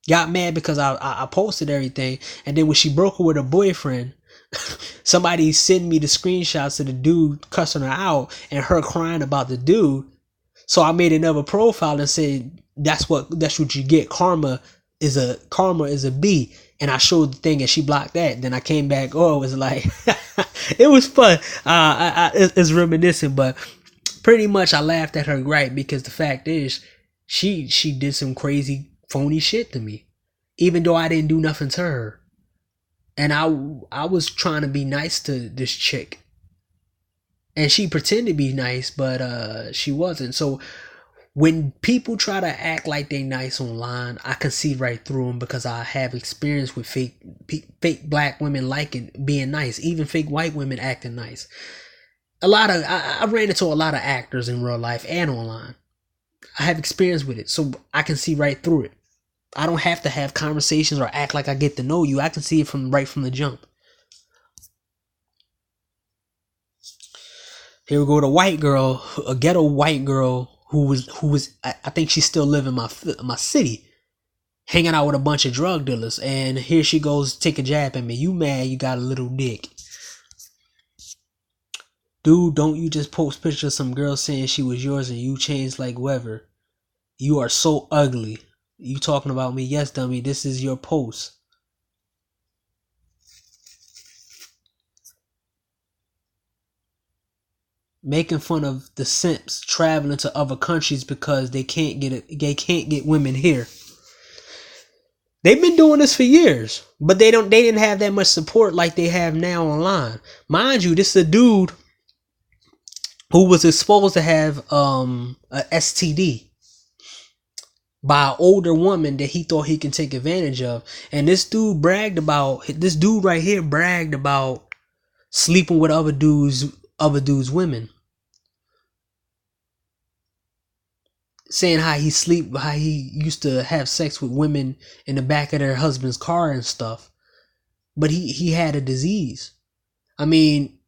Got mad because I posted everything. And then when she broke up with her boyfriend, somebody sent me the screenshots of the dude cussing her out and her crying about the dude. So I made another profile and said, that's what you get. Karma is a B. And I showed the thing and she blocked that. Then I came back. Oh, it was like, it was fun. It's reminiscent, but pretty much I laughed at her right because the fact is she did some crazy phony shit to me, even though I didn't do nothing to her. And I was trying to be nice to this chick. And she pretended to be nice, but she wasn't. So when people try to act like they nice online, I can see right through them because I have experience with fake black women being nice. Even fake white women acting nice. I ran into a lot of actors in real life and online. I have experience with it, so I can see right through it. I don't have to have conversations or act like I get to know you. I can see it right from the jump. Here we go, the white girl, a ghetto white girl who was I think she still live in my city, hanging out with a bunch of drug dealers. And here she goes, take a jab at me. You mad you got a little dick. Dude, don't you just post pictures of some girl saying she was yours and you changed like whoever. You are so ugly. You talking about me? Yes, dummy. This is your post. Making fun of the simps traveling to other countries because they can't get women here. They've been doing this for years, but they didn't have that much support like they have now online. Mind you, this is a dude who was exposed to have a STD by an older woman that he thought he can take advantage of. And this dude right here bragged about sleeping with other dudes' women. Saying how he used to have sex with women in the back of their husband's car and stuff. But he had a disease. I mean,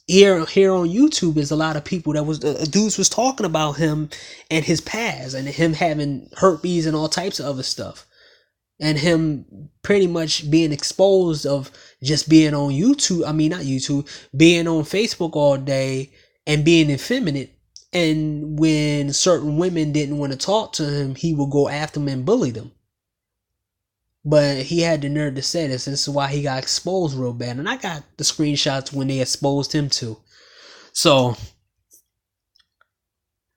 here on YouTube is a lot of people dudes was talking about him and his past and him having herpes and all types of other stuff. And him pretty much being exposed of just being on YouTube. I mean, not YouTube, being on Facebook all day and being effeminate. And when certain women didn't want to talk to him, he would go after them and bully them. But he had the nerve to say this. This is why he got exposed real bad. And I got the screenshots when they exposed him too. So,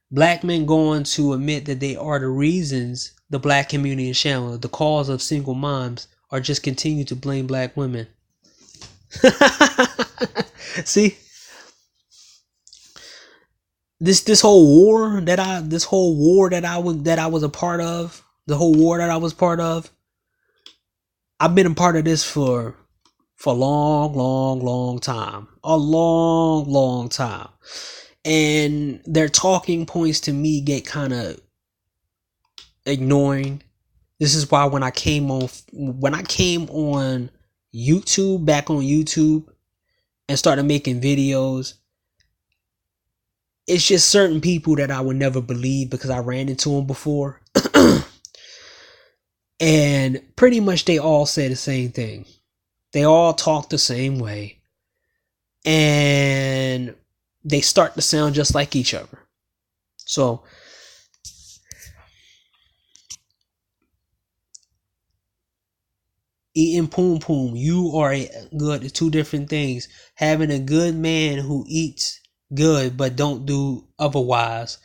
black men going to admit that they are the reasons the black community in shambles, the cause of single moms, or just continue to blame black women. See? This whole war that I was a part of, the whole war that I was part of, I've been a part of this for a long time. A long time. And their talking points to me get kind of ignoring. This is why when I came on YouTube, back on YouTube, and started making videos, it's just certain people that I would never believe because I ran into them before. And pretty much they all say the same thing. They all talk the same way. And they start to sound just like each other. So, eating poom poom, you are good. Two different things. Having a good man who eats good but don't do otherwise.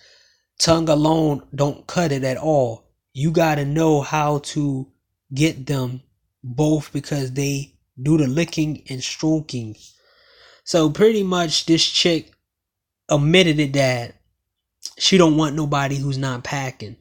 Tongue alone don't cut it at all. You gotta know how to get them both because they do the licking and stroking. So pretty much this chick admitted it that she don't want nobody who's not packing.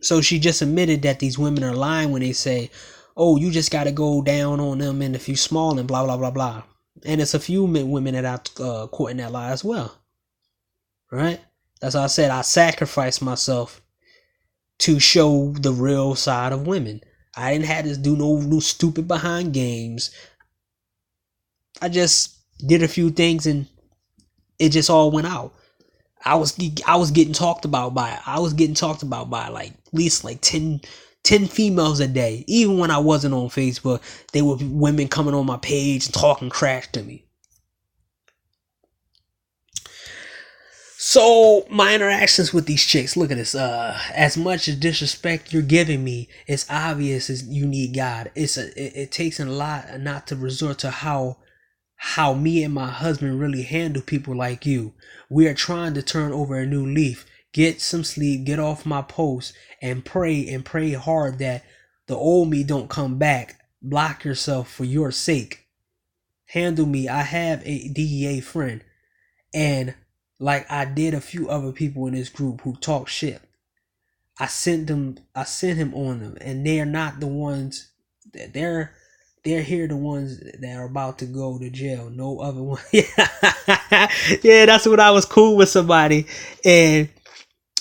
So she just admitted that these women are lying when they say, oh, you just got to go down on them and if you small and blah, blah, blah, blah. And it's a few women that I caught in that lie as well. Right? That's why I said I sacrificed myself to show the real side of women. I didn't have to do no stupid behind games. I just did a few things and it just all went out. I was getting talked about by like at least like 10 females a day. Even when I wasn't on Facebook, they were women coming on my page and talking trash to me. So my interactions with these chicks, look at this. As much as disrespect you're giving me, it's obvious as you need God. It takes a lot not to resort to how me and my husband really handle people like you. We are trying to turn over a new leaf. Get some sleep, get off my post, and pray hard that the old me don't come back. Block yourself for your sake. Handle me. I have a DEA friend. And like I did a few other people in this group who talk shit, I sent him on them, and they are not the ones that they're here, the ones that are about to go to jail. No other one. Yeah, that's when I was cool with somebody, and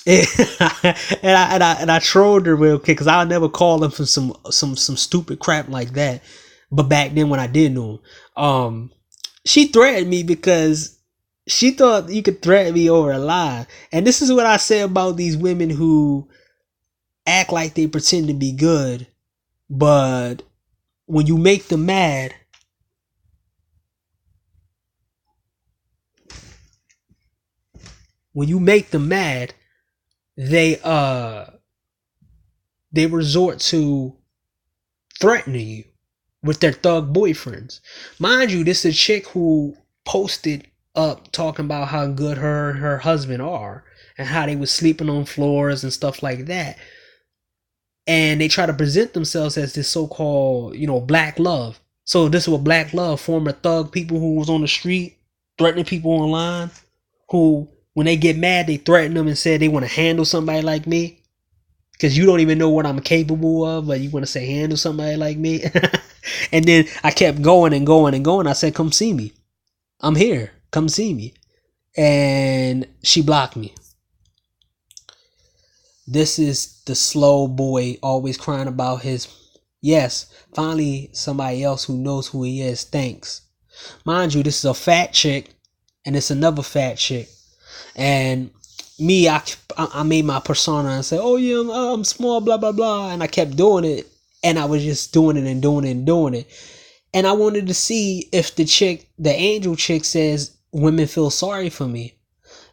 I trolled her real quick because I'll never call them for some stupid crap like that. But back then when I did know him, she threatened me because she thought you could threaten me over a lie. And this is what I say about these women who act like they pretend to be good, but when you make them mad, they resort to threatening you with their thug boyfriends. Mind you, this is a chick who posted up talking about how good her and her husband are and how they was sleeping on floors and stuff like that. And they try to present themselves as this so-called, black love. So this was black love, former thug people who was on the street threatening people online, who when they get mad they threaten them and say they want to handle somebody like me because you don't even know what I'm capable of, but you want to say handle somebody like me. And then I kept going and going and going. I said, come see me. I'm here. Come see me. And she blocked me. This is the slow boy always crying about his, yes, finally somebody else who knows who he is. Thanks. Mind you, this is a fat chick and it's another fat chick. And me, I made my persona and said, oh yeah, I'm small, blah, blah, blah. And I kept doing it. And I was just doing it and doing it and doing it. And I wanted to see if the angel chick says, women feel sorry for me.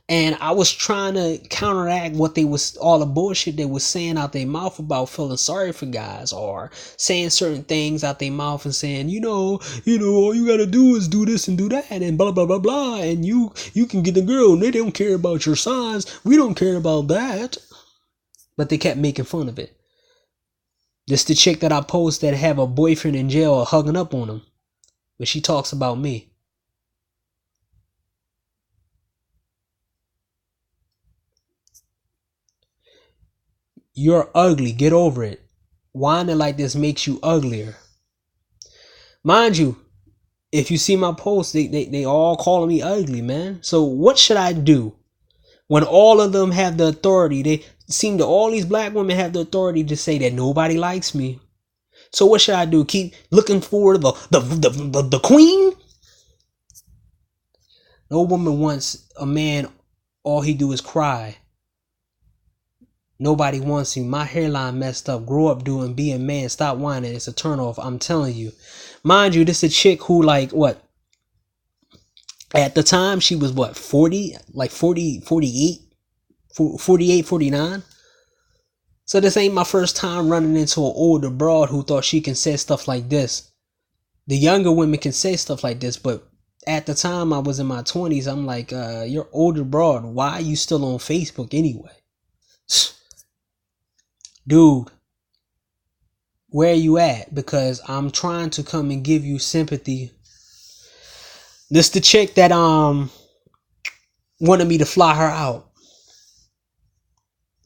And I was trying to counteract what they was, all the bullshit they was saying out their mouth about feeling sorry for guys, or saying certain things out their mouth and saying, all you gotta do is do this and do that and blah blah blah blah, and you can get the girl and they don't care about your size. We don't care about that. But they kept making fun of it. This the chick that I post that have a boyfriend in jail hugging up on him, but she talks about me. You're ugly. Get over it. Whining like this makes you uglier. Mind you, if you see my posts, they all calling me ugly, man. So what should I do when all of them have the authority? They seem to, all these black women have the authority to say that nobody likes me. So what should I do? Keep looking for the queen? No woman wants a man, all he do is cry. Nobody wants you. My hairline messed up. Grow up doing, be a man. Stop whining. It's a turnoff. I'm telling you. Mind you, this is a chick who, like, what? At the time, she was what? 40? Like 40, 48? 48, 49? So this ain't my first time running into an older broad who thought she can say stuff like this. The younger women can say stuff like this, but at the time I was in my 20s, I'm like, you're older broad. Why are you still on Facebook anyway? Dude, where you at? Because I'm trying to come and give you sympathy. This the chick that wanted me to fly her out.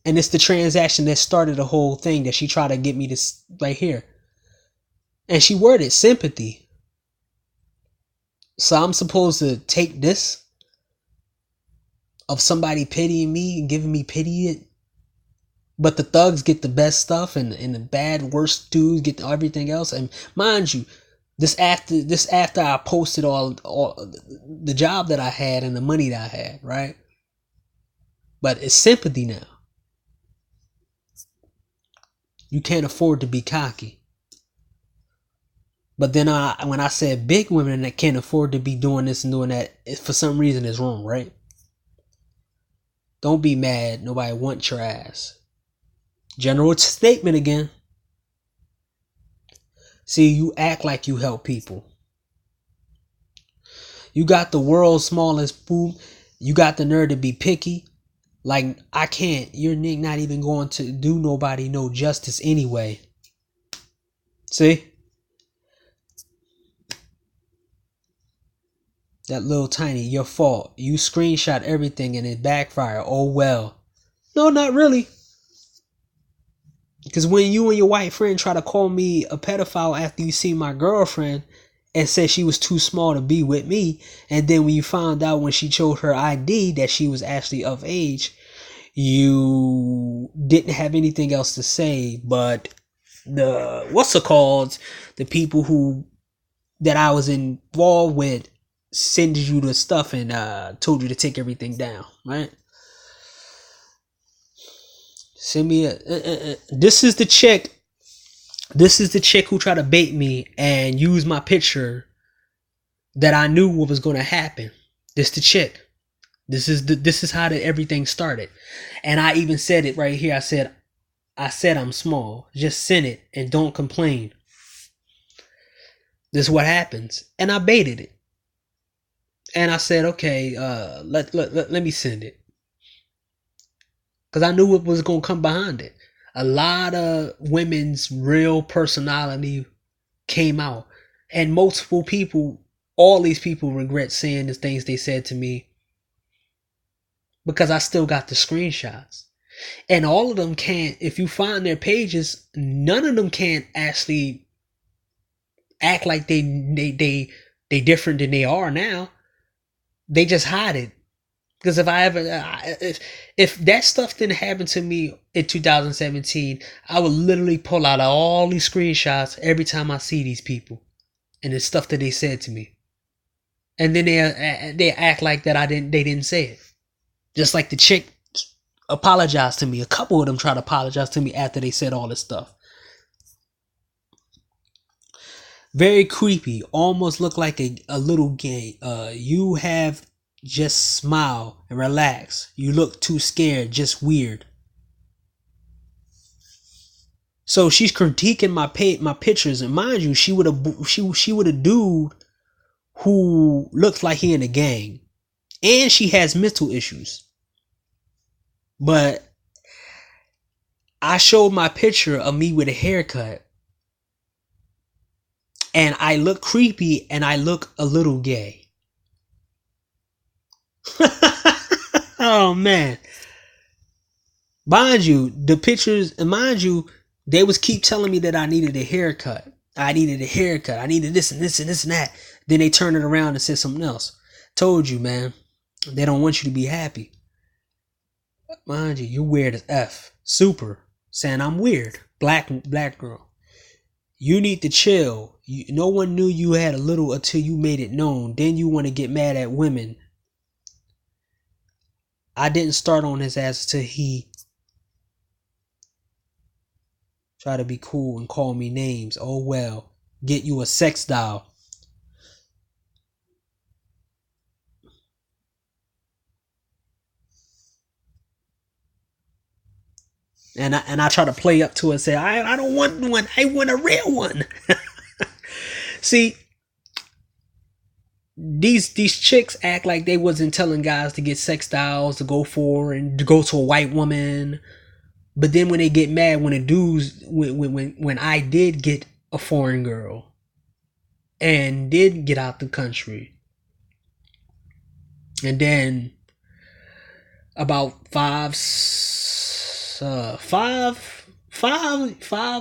And it's the transaction that started the whole thing, that she tried to get me to right here. And she worded sympathy. So I'm supposed to take this of somebody pitying me and giving me pity, but the thugs get the best stuff, and the bad, worst dudes get everything else. And mind you, this after I posted all the job that I had and the money that I had, right? But it's sympathy now. You can't afford to be cocky. But then when I said big women that can't afford to be doing this and doing that, for some reason it's wrong, right? Don't be mad. Nobody wants your ass. General statement again. See, you act like you help people. You got the world's smallest boob. You got the nerve to be picky. Like, I can't. You're not even going to do nobody no justice anyway. See? That little tiny, your fault. You screenshot everything and it backfired. Oh well. No, not really. Because when you and your white friend try to call me a pedophile after you see my girlfriend and said she was too small to be with me, and then when you found out when she showed her ID that she was actually of age, you didn't have anything else to say. But the the people who that I was involved with sended you the stuff and told you to take everything down, right? Send me this is the chick who tried to bait me and use my picture that I knew what was going to happen. This the chick. This is how everything started. And I even said it right here. I said I'm small. Just send it and don't complain. This is what happens. And I baited it. And I said, okay, let me send it. Because I knew what was going to come behind it. A lot of women's real personality came out. And multiple people, all these people regret saying the things they said to me. Because I still got the screenshots. And all of them can't, if you find their pages, none of them can't actually act like they different than they are now. They just hide it. Because if that stuff didn't happen to me in 2017, I would literally pull out all these screenshots every time I see these people and the stuff that they said to me, and then they act like that they didn't say it. Just like the chick apologized to me. A couple of them tried to apologize to me after they said all this stuff. Very creepy. Almost look like a little gay. You have Just smile and relax. You look too scared, just weird. So she's critiquing my pictures, and mind you, she would a dude who looks like he in a gang, and she has mental issues. But I showed my picture of me with a haircut, and I look creepy, and I look a little gay. Oh man. Mind you, the pictures, and mind you, they was keep telling me that I needed a haircut. I needed a haircut. I needed this and this and this and that. Then they turned it around and said something else. Told you, man. They don't want you to be happy. Mind you, you're weird as F. Super. Saying I'm weird. Black girl. You need to chill. No one knew you had a little until you made it known. Then you want to get mad at women. I didn't start on his ass till he try to be cool and call me names. Oh well. Get you a sex doll. And I try to play up to it and say, I don't want one. I want a real one. See, these chicks act like they wasn't telling guys to get sex dolls to go for and to go to a white woman. But then when they get mad when the dudes when I did get a foreign girl and did get out the country, and then about five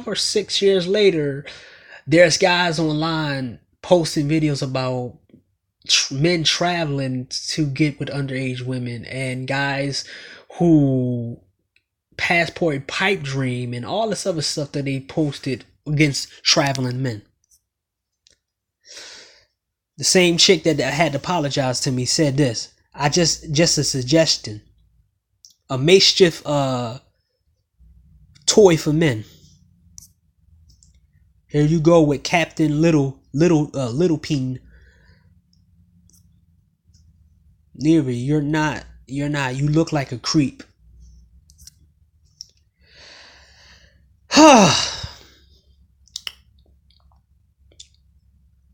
or 6 years later, there's guys online posting videos about men traveling to get with underage women, and guys who passport pipe dream and all this other stuff that they posted against traveling men. The same chick that had to apologize to me said this. I just a suggestion. A makeshift toy for men. Here you go with Captain Little Peen. Neri, you're not. You look like a creep.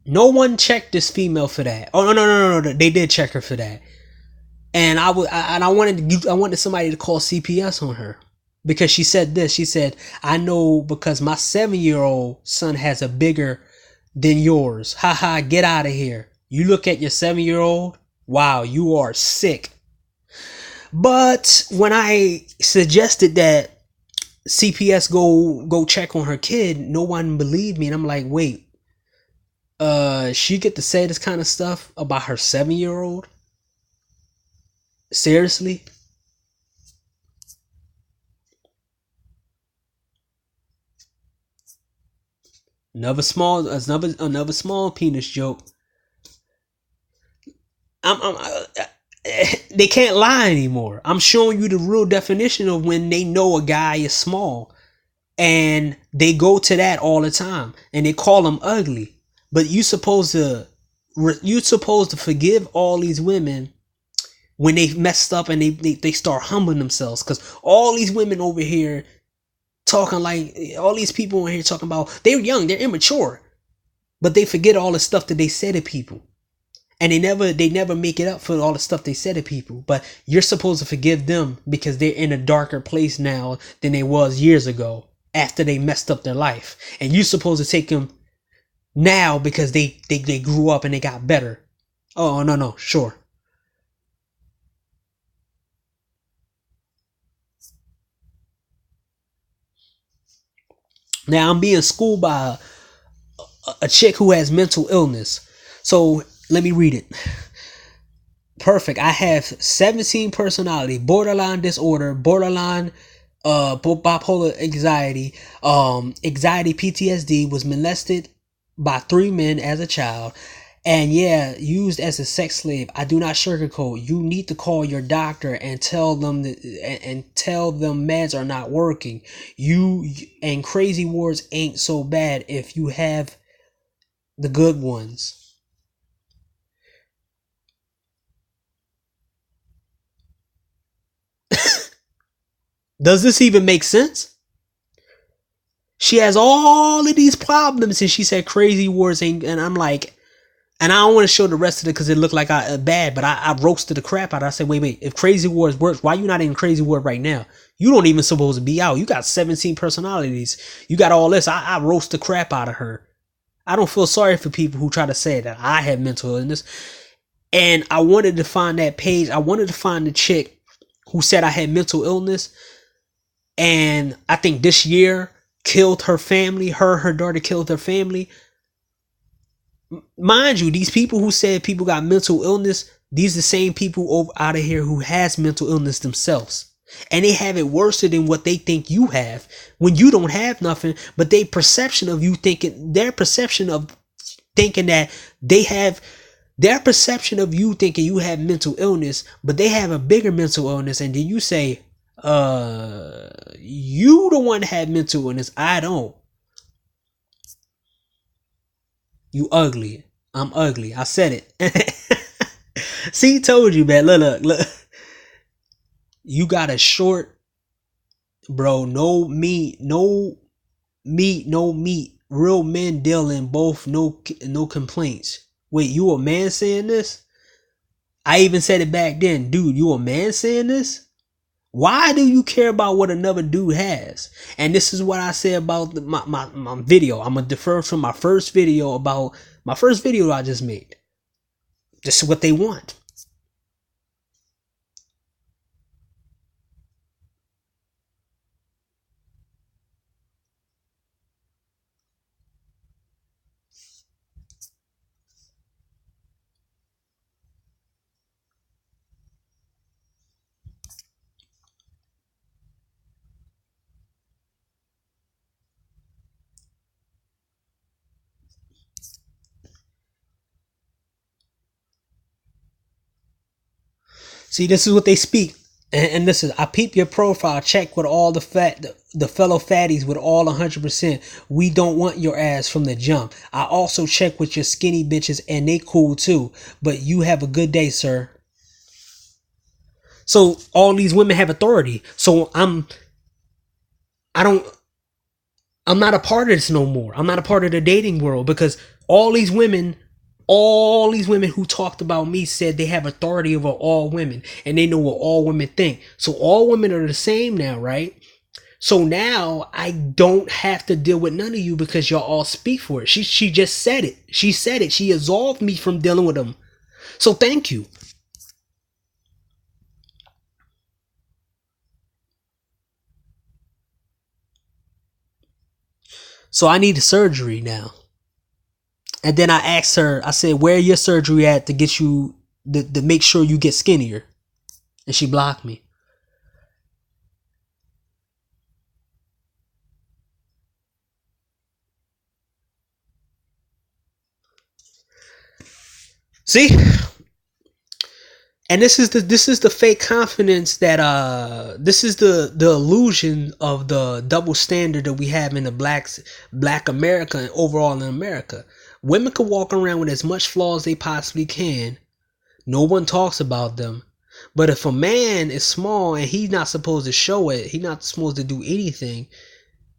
No one checked this female for that. Oh no, they did check her for that. And I wanted somebody to call CPS on her because she said this. She said, "I know because my 7-year-old son has a bigger than yours. Haha, get out of here. You look at your 7-year-old. Wow, you are sick." But when I suggested that CPS go check on her kid, no one believed me, and I'm like, wait, she get to say this kind of stuff about her 7-year-old? Seriously? Another small penis joke. They can't lie anymore. I'm showing you the real definition of when they know a guy is small, and they go to that all the time, and they call him ugly. But you're supposed to forgive all these women when they messed up and they start humbling themselves, because all these women over here talking like, all these people over here talking about they're young, they're immature, but they forget all the stuff that they said to people, and they never make it up for all the stuff they said to people. But you're supposed to forgive them because they're in a darker place now than they was years ago after they messed up their life, and you're supposed to take them now because they grew up and they got better. Oh no, sure. Now I'm being schooled by a chick who has mental illness. So let me read it. Perfect. I have 17 personality, borderline disorder, borderline bipolar anxiety, anxiety PTSD, was molested by 3 men as a child, and yeah, used as a sex slave. I do not sugarcoat. You need to call your doctor and tell them meds are not working. You and crazy words ain't so bad if you have the good ones. Does this even make sense? She has all of these problems, and she said Crazy Words ain't. And I'm like, and I don't want to show the rest of it because it looked like I bad, but I roasted the crap out. I said, wait, if Crazy Words works, why you not in Crazy Word right now? You don't even supposed to be out. You got 17 personalities. You got all this. I roast the crap out of her. I don't feel sorry for people who try to say that I have mental illness. And I wanted to find that page. I wanted to find the chick who said I had mental illness. And I think this year killed her family. Her daughter killed her family. Mind you, these people who said people got mental illness, these are the same people over out of here who has mental illness themselves. And they have it worse than what they think you have when you don't have nothing, but their perception of you thinking, their perception of thinking that they have, their perception of you thinking you have mental illness, but they have a bigger mental illness. And then you say, you the one that had mental illness. I don't. You ugly. I'm ugly. I said it. See, told you, man. Look. You got a short, bro. No meat. Real men dealing both. No complaints. Wait, you a man saying this? I even said it back then, dude. You a man saying this? Why do you care about what another dude has? And this is what I say about my video. I'm gonna defer from my first video about my first video I just made. This is what they want. See, this is what they speak. And this is, I peep your profile, check with all the fellow fatties with all 100%. We don't want your ass from the jump. I also check with your skinny bitches and they cool too. But you have a good day, sir. So all these women have authority. So I'm not a part of this no more. I'm not a part of the dating world because all these women who talked about me said they have authority over all women and they know what all women think. So all women are the same now, right? So now I don't have to deal with none of you because y'all all speak for it. She just said it. She said it. She absolved me from dealing with them. So thank you. So I need a surgery now. And then I asked her, I said, where your surgery at to get you, to make sure you get skinnier? And she blocked me. See? And this is the fake confidence that this is the illusion of the double standard that we have in the black America and overall in America. Women can walk around with as much flaws as they possibly can. No one talks about them. But if a man is small and he's not supposed to show it, he's not supposed to do anything.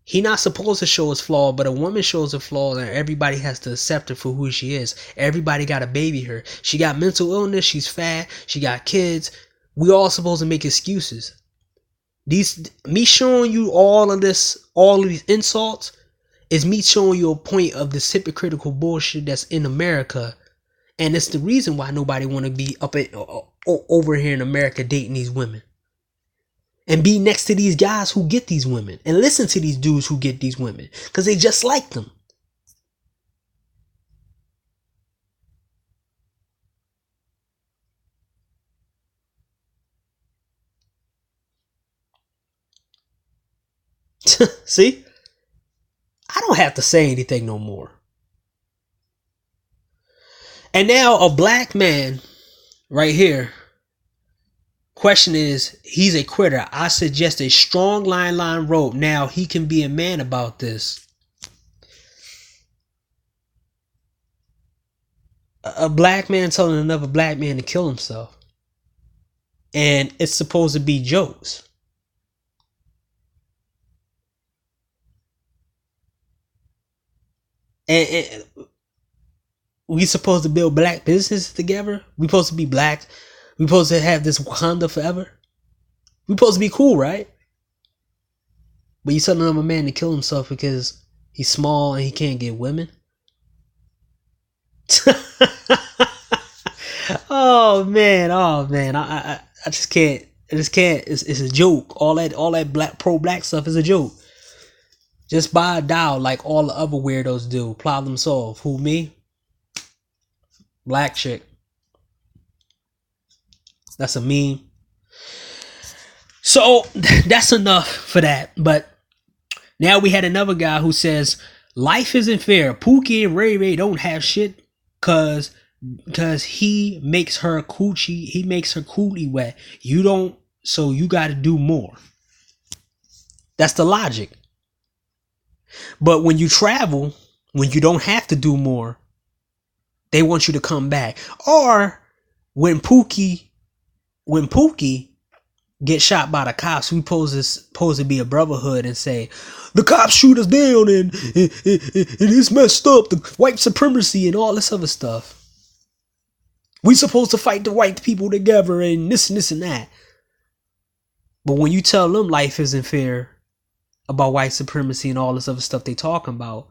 He's not supposed to show his flaw, but a woman shows a flaw and everybody has to accept her for who she is. Everybody got to baby her. She got mental illness. She's fat. She got kids. We all supposed to make excuses. Me showing you all of these insults is me showing you a point of this hypocritical bullshit that's in America. And it's the reason why nobody want to be over here in America dating these women. And be next to these guys who get these women. And listen to these dudes who get these women. Because they just like them. See? I don't have to say anything no more. And now a black man right here. Question is, he's a quitter. I suggest a strong line rope. Now he can be a man about this. A black man telling another black man to kill himself. And it's supposed to be jokes. And we supposed to build black businesses together. We supposed to be black. We supposed to have this Wakanda forever. We supposed to be cool, right? But you telling another man to kill himself because he's small and he can't get women? Oh man, I just can't. I just can't. It's a joke. All that black pro black stuff is a joke. Just buy a doll like all the other weirdos do. Problem solved. Who, me? Black chick. That's a meme. So that's enough for that. But now we had another guy who says life isn't fair. Pookie and Ray Ray don't have shit cause he makes her coochie wet. You don't, so you gotta do more. That's the logic. But when you travel, when you don't have to do more, they want you to come back. Or when Pookie get shot by the cops, we supposed to be a brotherhood and say the cops shoot us down and it's messed up, the white supremacy and all this other stuff. We supposed to fight the white people together and this and that. But when you tell them life isn't fair about white supremacy and all this other stuff they talking about,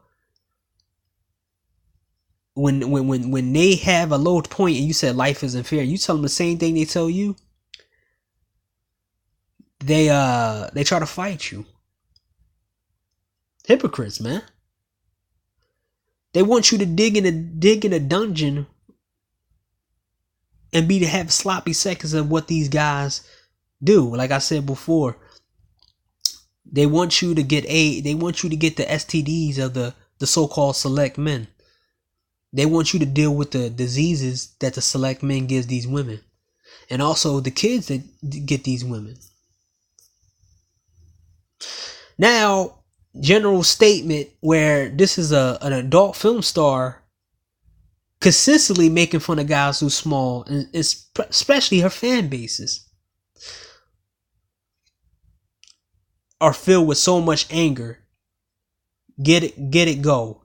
when they have a low point and you said life isn't fair, you tell them the same thing they tell you. They try to fight you. Hypocrites, man. They want you to dig in a dungeon and be to have sloppy seconds of what these guys do. Like I said before, they want you to get the STDs of the so-called select men. They want you to deal with the diseases that the select men gives these women, and also the kids that get these women. Now, general statement where this is an adult film star consistently making fun of guys who small, and especially her fan bases are filled with so much anger. Get it, go.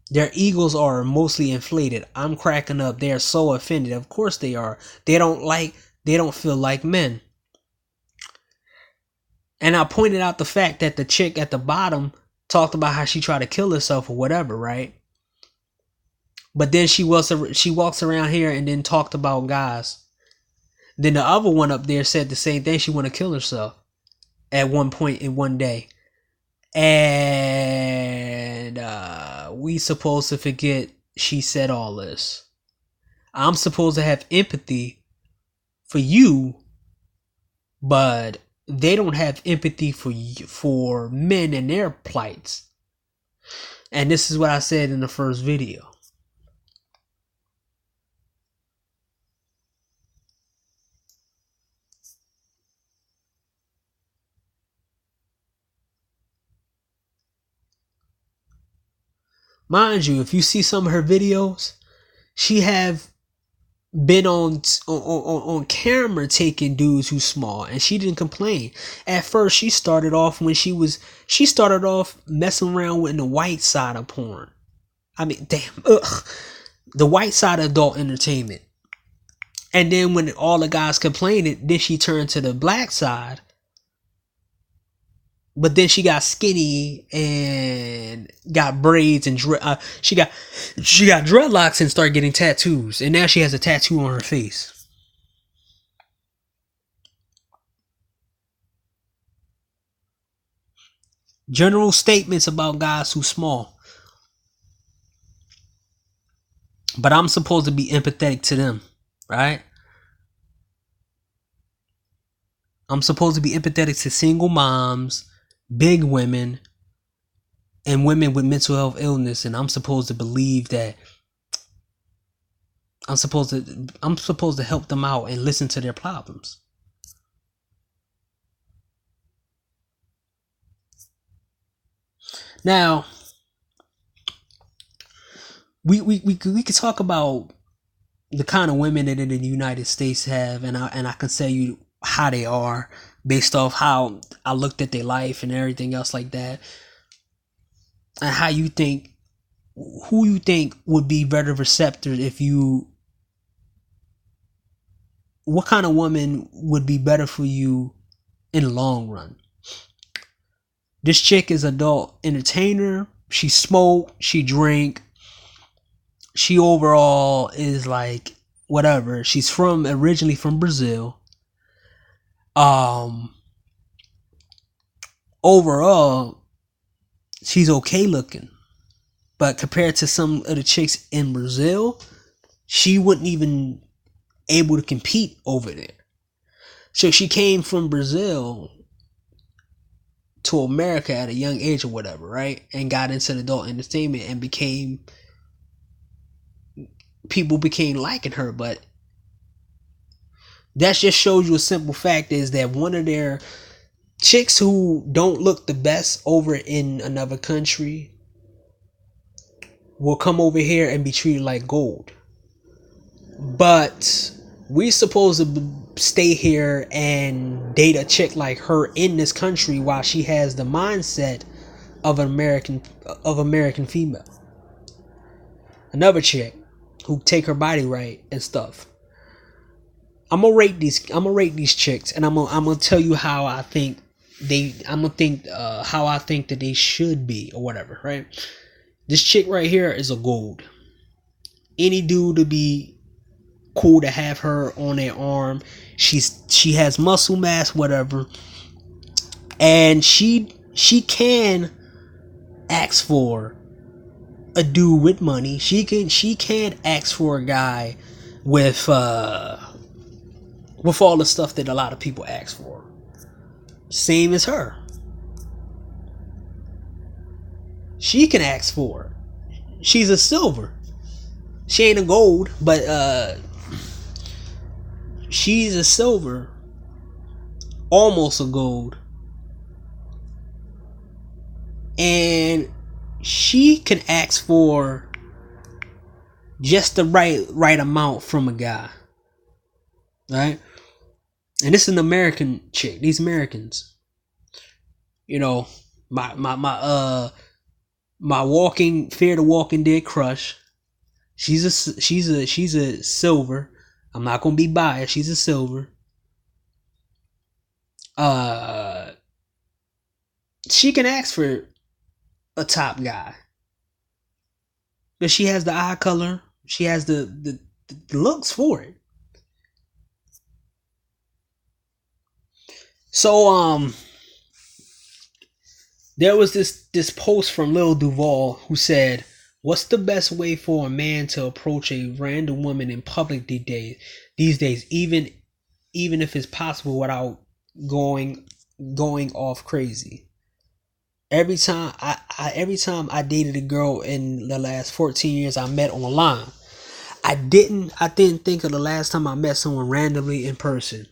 Their egos are mostly inflated. I'm cracking up. They are so offended. Of course they are. They don't feel like men. And I pointed out the fact that the chick at the bottom talked about how she tried to kill herself or whatever, right? But then she walks around here and then talked about guys. Then the other one up there said the same thing. She want to kill herself at one point in one day. And we supposed to forget she said all this. I'm supposed to have empathy for you, but they don't have empathy for men and their plights. And this is what I said in the first video. Mind you, if you see some of her videos, she have been on camera taking dudes who's small, and she didn't complain. At first, she started off messing around with the white side of porn. I mean, damn, the white side of adult entertainment. And then when all the guys complained, then she turned to the black side. But then she got skinny and got braids and she got dreadlocks and started getting tattoos. And now she has a tattoo on her face. General statements about guys who small. But I'm supposed to be empathetic to them, right? I'm supposed to be empathetic to single moms, big women, and women with mental health illness, and I'm supposed to believe that I'm supposed to help them out and listen to their problems. Now, we could talk about the kind of women that in the United States have, and I can tell you how they are based off how I looked at their life and everything else like that. and how you think, who you think would be better receptive if you, what kind of woman would be better for you in the long run. This chick is adult entertainer. She smoke, she drink. She overall is like whatever. She's from originally from Brazil. Um Overall, she's okay looking. But compared to some of the chicks in Brazil, she wouldn't even able to compete over there. So she came from Brazil to America at a young age or whatever, right? And got into adult entertainment and people became liking her. But that just shows you a simple fact is that one of their chicks who don't look the best over in another country will come over here and be treated like gold. But we supposed to stay here and date a chick like her in this country while she has the mindset of an American female. Another chick who take her body right and stuff. I'm gonna rate these chicks, and I'm gonna tell you how I think how I think that they should be or whatever, right? This chick right here is a gold. Any dude to be cool to have her on their arm. She has muscle mass, whatever, and she can ask for a dude with money. She can ask for a guy with all the stuff that a lot of people ask for. Same as her. She can ask for it. She's a silver. She ain't a gold, but she's a silver, almost a gold, and she can ask for just the right amount from a guy, right? And this is an American chick. These Americans, you know, my Fear the Walking Dead crush. She's a silver. I'm not gonna be biased. She's a silver. She can ask for a top guy because she has the eye color. She has the looks for it. So there was this post from Lil Duval who said, "What's the best way for a man to approach a random woman in public these days, even if it's possible without going off crazy?" Every time I dated a girl in the last 14 years I met online. I didn't think of the last time I met someone randomly in person.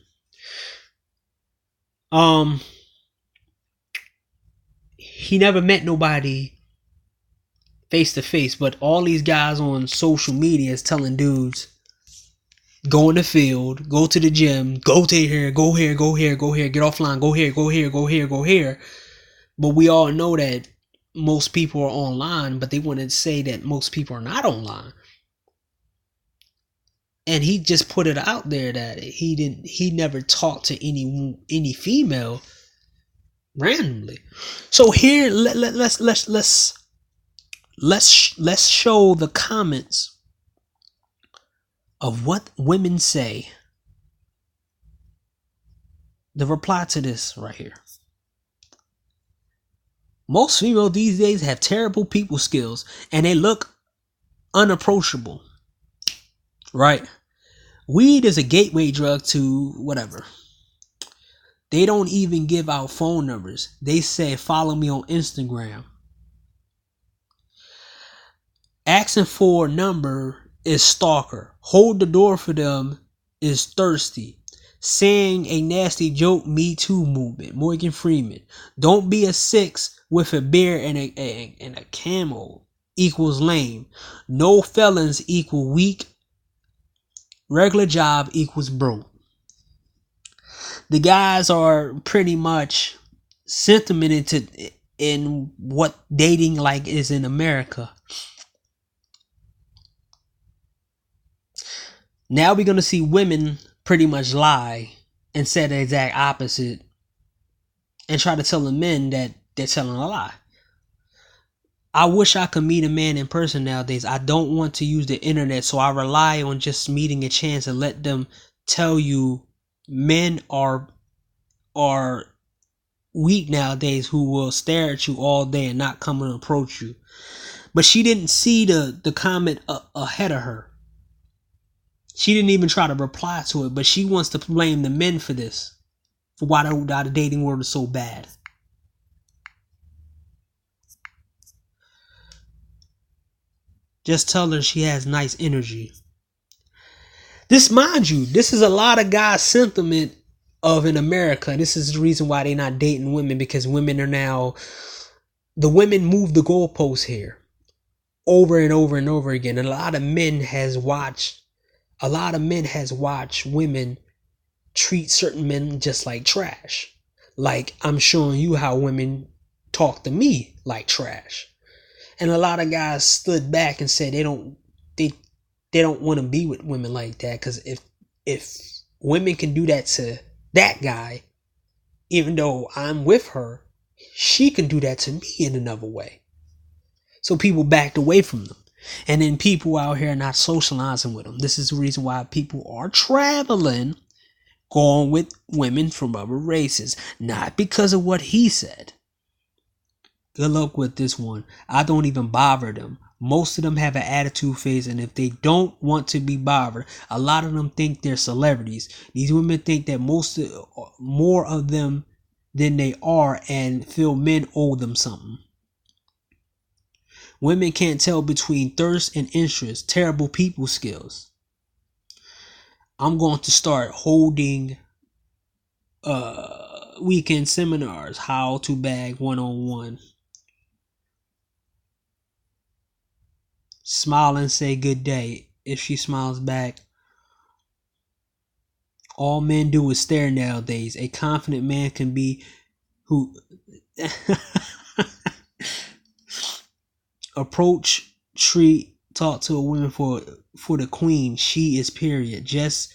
He never met nobody face to face, but all these guys on social media is telling dudes, go in the field, go to the gym, go to here, go here, go here, go here, get offline, go here, go here, go here, go here. But we all know that most people are online, but they want to say that most people are not online. And he just put it out there that he never talked to any female randomly. So here let's show the comments of what women say. The reply to this right here. Most females these days have terrible people skills and they look unapproachable. Right? Weed is a gateway drug to whatever. They don't even give out phone numbers. They say, follow me on Instagram. Asking for a number is stalker. Hold the door for them is thirsty. Saying a nasty joke, Me Too movement. Morgan Freeman. Don't be a 6 with a beer and a camel equals lame. No felons equal weak. Regular job equals broke. The guys are pretty much sentimented in what dating like is in America. Now we're gonna see women pretty much lie and say the exact opposite and try to tell the men that they're telling a lie. I wish I could meet a man in person nowadays. I don't want to use the internet, so I rely on just meeting a chance and let them tell you men are weak nowadays who will stare at you all day and not come and approach you. But she didn't see the comment ahead of her. She didn't even try to reply to it, but she wants to blame the men for this, for why the dating world is so bad. Just tell her she has nice energy. This, mind you, this is a lot of guys' sentiment of in America. This is the reason why they're not dating women, because women are now, the women move the goalposts here over and over and over again. And a lot of men has watched women treat certain men just like trash. Like I'm showing you how women talk to me like trash. And a lot of guys stood back and said they don't want to be with women like that, because if women can do that to that guy, even though I'm with her, she can do that to me in another way. So people backed away from them. And then people out here not socializing with them. This is the reason why people are traveling, going with women from other races, not because of what he said. Good luck with this one. I don't even bother them. Most of them have an attitude phase, and if they don't want to be bothered, a lot of them think they're celebrities. These women think that more of them than they are, and feel men owe them something. Women can't tell between thirst and interest. Terrible people skills. I'm going to start holding weekend seminars, how to bag one-on-one. Smile and say good day. If she smiles back, all men do is stare nowadays. A confident man can be who approach, treat, talk to a woman for the queen. She is period. Just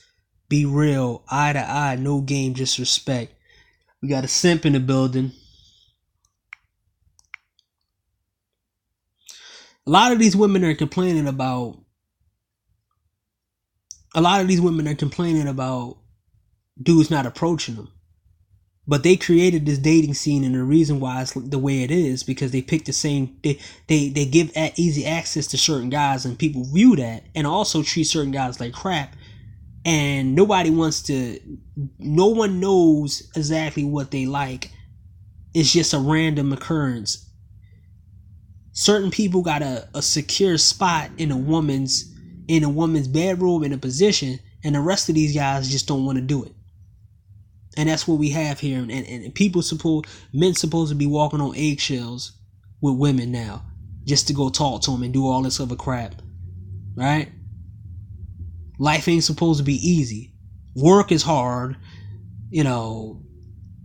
be real, eye to eye, no game, just respect. We got a simp in the building. A lot of these women are complaining about dudes not approaching them. But they created this dating scene, and the reason why it's the way it is because they pick the same. They give easy access to certain guys, and people view that, and also treat certain guys like crap. And no one knows exactly what they like. It's just a random occurrence. Certain people got a secure spot in a woman's bedroom, in a position, and the rest of these guys just don't want to do it. And that's what we have here. And men supposed to be walking on eggshells with women now, just to go talk to them and do all this other crap, right? Life ain't supposed to be easy. Work is hard,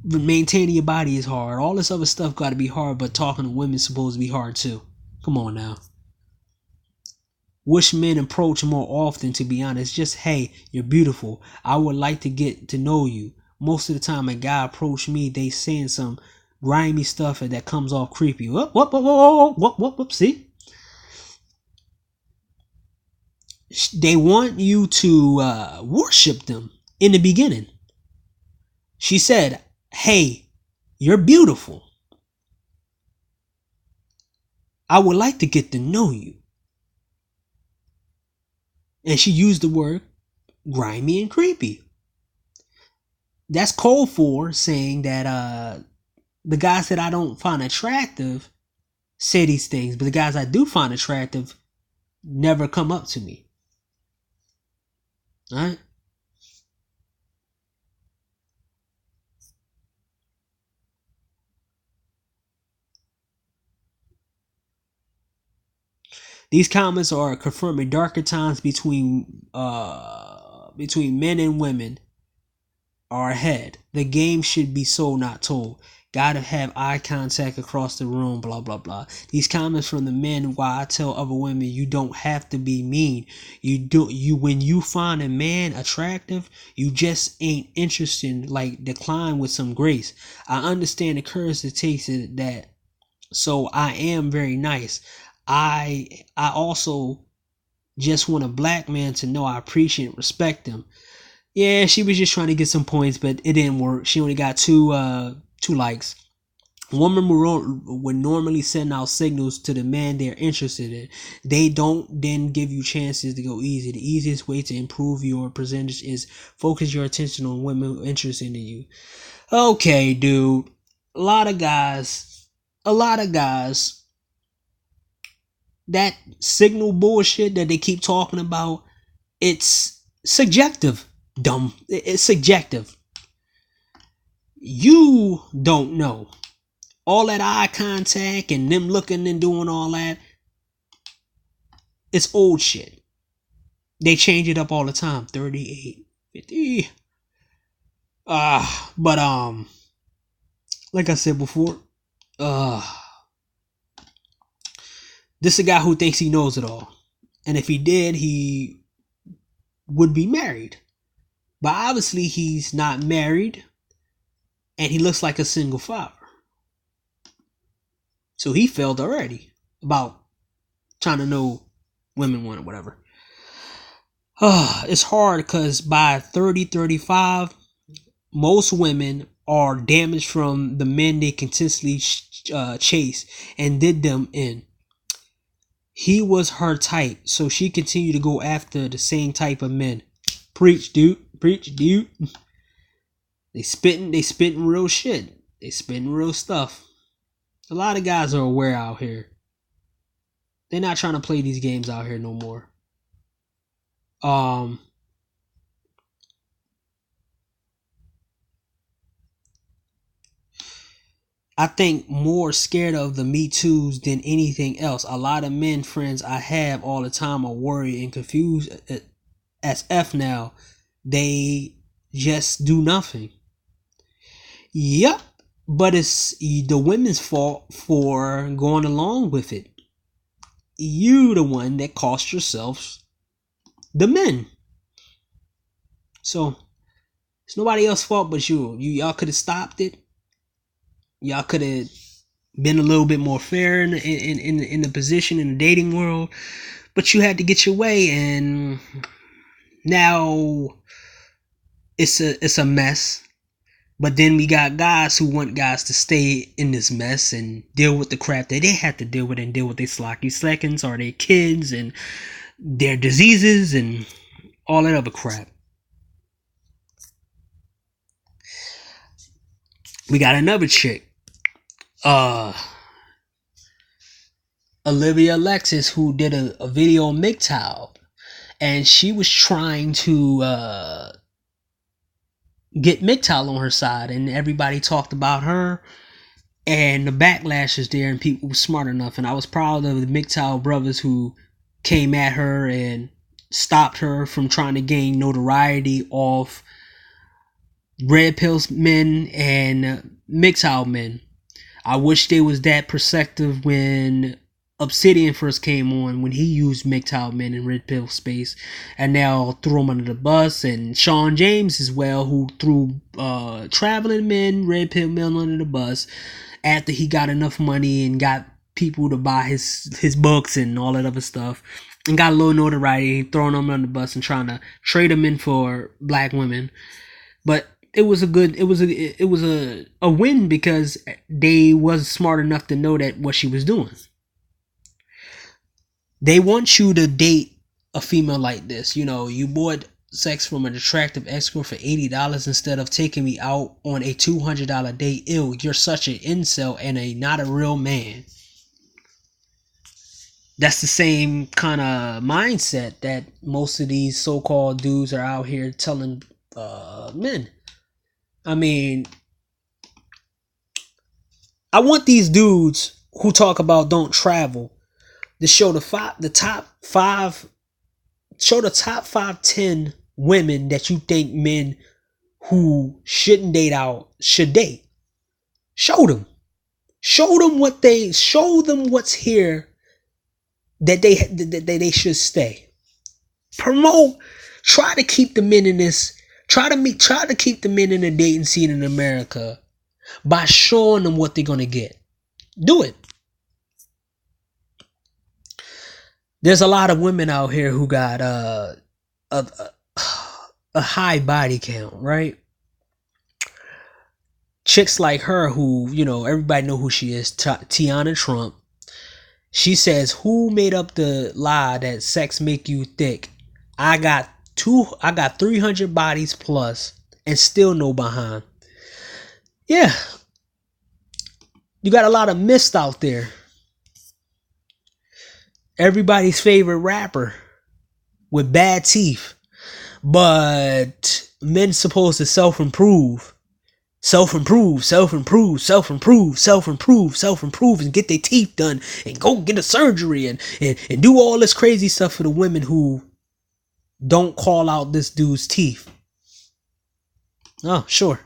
maintaining your body is hard. All this other stuff got to be hard, but talking to women is supposed to be hard too. Come on now. Wish men approach more often, to be honest. Just, hey, you're beautiful. I would like to get to know you. Most of the time, a guy approach me, they saying some grimy stuff that comes off creepy. Whoop, see? They want you to worship them in the beginning. She said, hey, you're beautiful. I would like to get to know you. And she used the word grimy and creepy. That's code for saying that the guys that I don't find attractive say these things, but the guys I do find attractive never come up to me. All right? These comments are confirming darker times between men and women. are ahead. The game should be sold, not told. Gotta have eye contact across the room, blah blah blah. These comments from the men, why I tell other women you don't have to be mean. You when you find a man attractive, you just ain't interested, like decline with some grace. I understand the courage that takes it that, so I am very nice. I also just want a black man to know I appreciate and respect them. Yeah, she was just trying to get some points, but it didn't work. She only got two likes. Women would normally send out signals to the man they're interested in. They don't then give you chances to go easy. The easiest way to improve your percentage is focus your attention on women interested in you. Okay, dude. A lot of guys, that signal bullshit that they keep talking about, it's subjective, dumb. It's subjective. You don't know. All that eye contact and them looking and doing all that, it's old shit. They change it up all the time. 38, 50. But like I said before, this is a guy who thinks he knows it all. And if he did, he would be married. But obviously he's not married. And he looks like a single father. So he failed already about trying to know women want or whatever. It's hard because by 30, 35, most women are damaged from the men they consistently chase and did them in. He was her type, so she continued to go after the same type of men. Preach, dude. Preach, dude. They spitting real shit. They spitting real stuff. A lot of guys are aware out here. They're not trying to play these games out here no more. I think more scared of the Me Too's than anything else. A lot of men friends I have all the time are worried and confused as F now. They just do nothing. Yep. But it's the women's fault for going along with it. You the one that cost yourself the men. So it's nobody else's fault but you. Y'all could have stopped it. Y'all could have been a little bit more fair in the position in the dating world, but you had to get your way, and now it's a mess. But then we got guys who want guys to stay in this mess and deal with the crap that they have to deal with and deal with their slocky seconds or their kids and their diseases and all that other crap. We got another chick, Olivia Alexis, who did a video on MGTOW, and she was trying to get MGTOW on her side, and everybody talked about her and the backlash is there, and people were smart enough, and I was proud of the MGTOW brothers who came at her and stopped her from trying to gain notoriety off Red Pill's men and MGTOW men. I wish they was that perceptive when Obsidian first came on, when he used MGTOW men in Red Pill space, and now threw him under the bus. And Sean James as well, who threw traveling men, Red Pill men under the bus after he got enough money and got people to buy his books and all that other stuff, and got a little notoriety, throwing them under the bus and trying to trade them in for black women. But it was a win because they was smart enough to know that what she was doing. They want you to date a female like this. You know, you bought sex from an attractive escort for $80 instead of taking me out on a $200 date. Ew, you're such an incel and not a real man. That's the same kind of mindset that most of these so-called dudes are out here telling men. I mean, I want these dudes who talk about don't travel to show the top 5, 10 women that you think men who shouldn't date out should date. Show them. Show them what's here that they should stay. Promote. Try to keep the men in this. Try to keep the men in the dating scene in America by showing them what they're gonna get. Do it. There's a lot of women out here who got a high body count, right? Chicks like her who, everybody know who she is, Tiana Trump. She says, who made up the lie that sex make you thick? I got 300 bodies plus and still no behind. Yeah. You got a lot of myths out there. Everybody's favorite rapper with bad teeth. But men supposed to self-improve and get their teeth done and go get a surgery and do all this crazy stuff for the women who don't call out this dude's teeth. Oh, sure.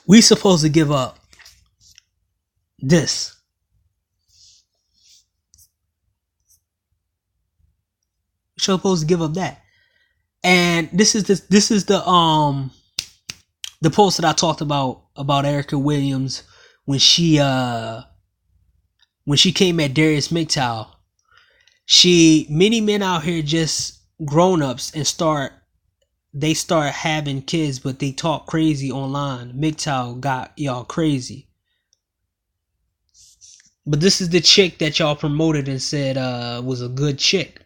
We supposed to give up this. We're supposed to give up that. And this is the post that I talked about Erica Williams when she came at Darius MGTOW. Many men out here just grown-ups and start having kids, but they talk crazy online. MGTOW got y'all crazy. But this is the chick that y'all promoted and said was a good chick.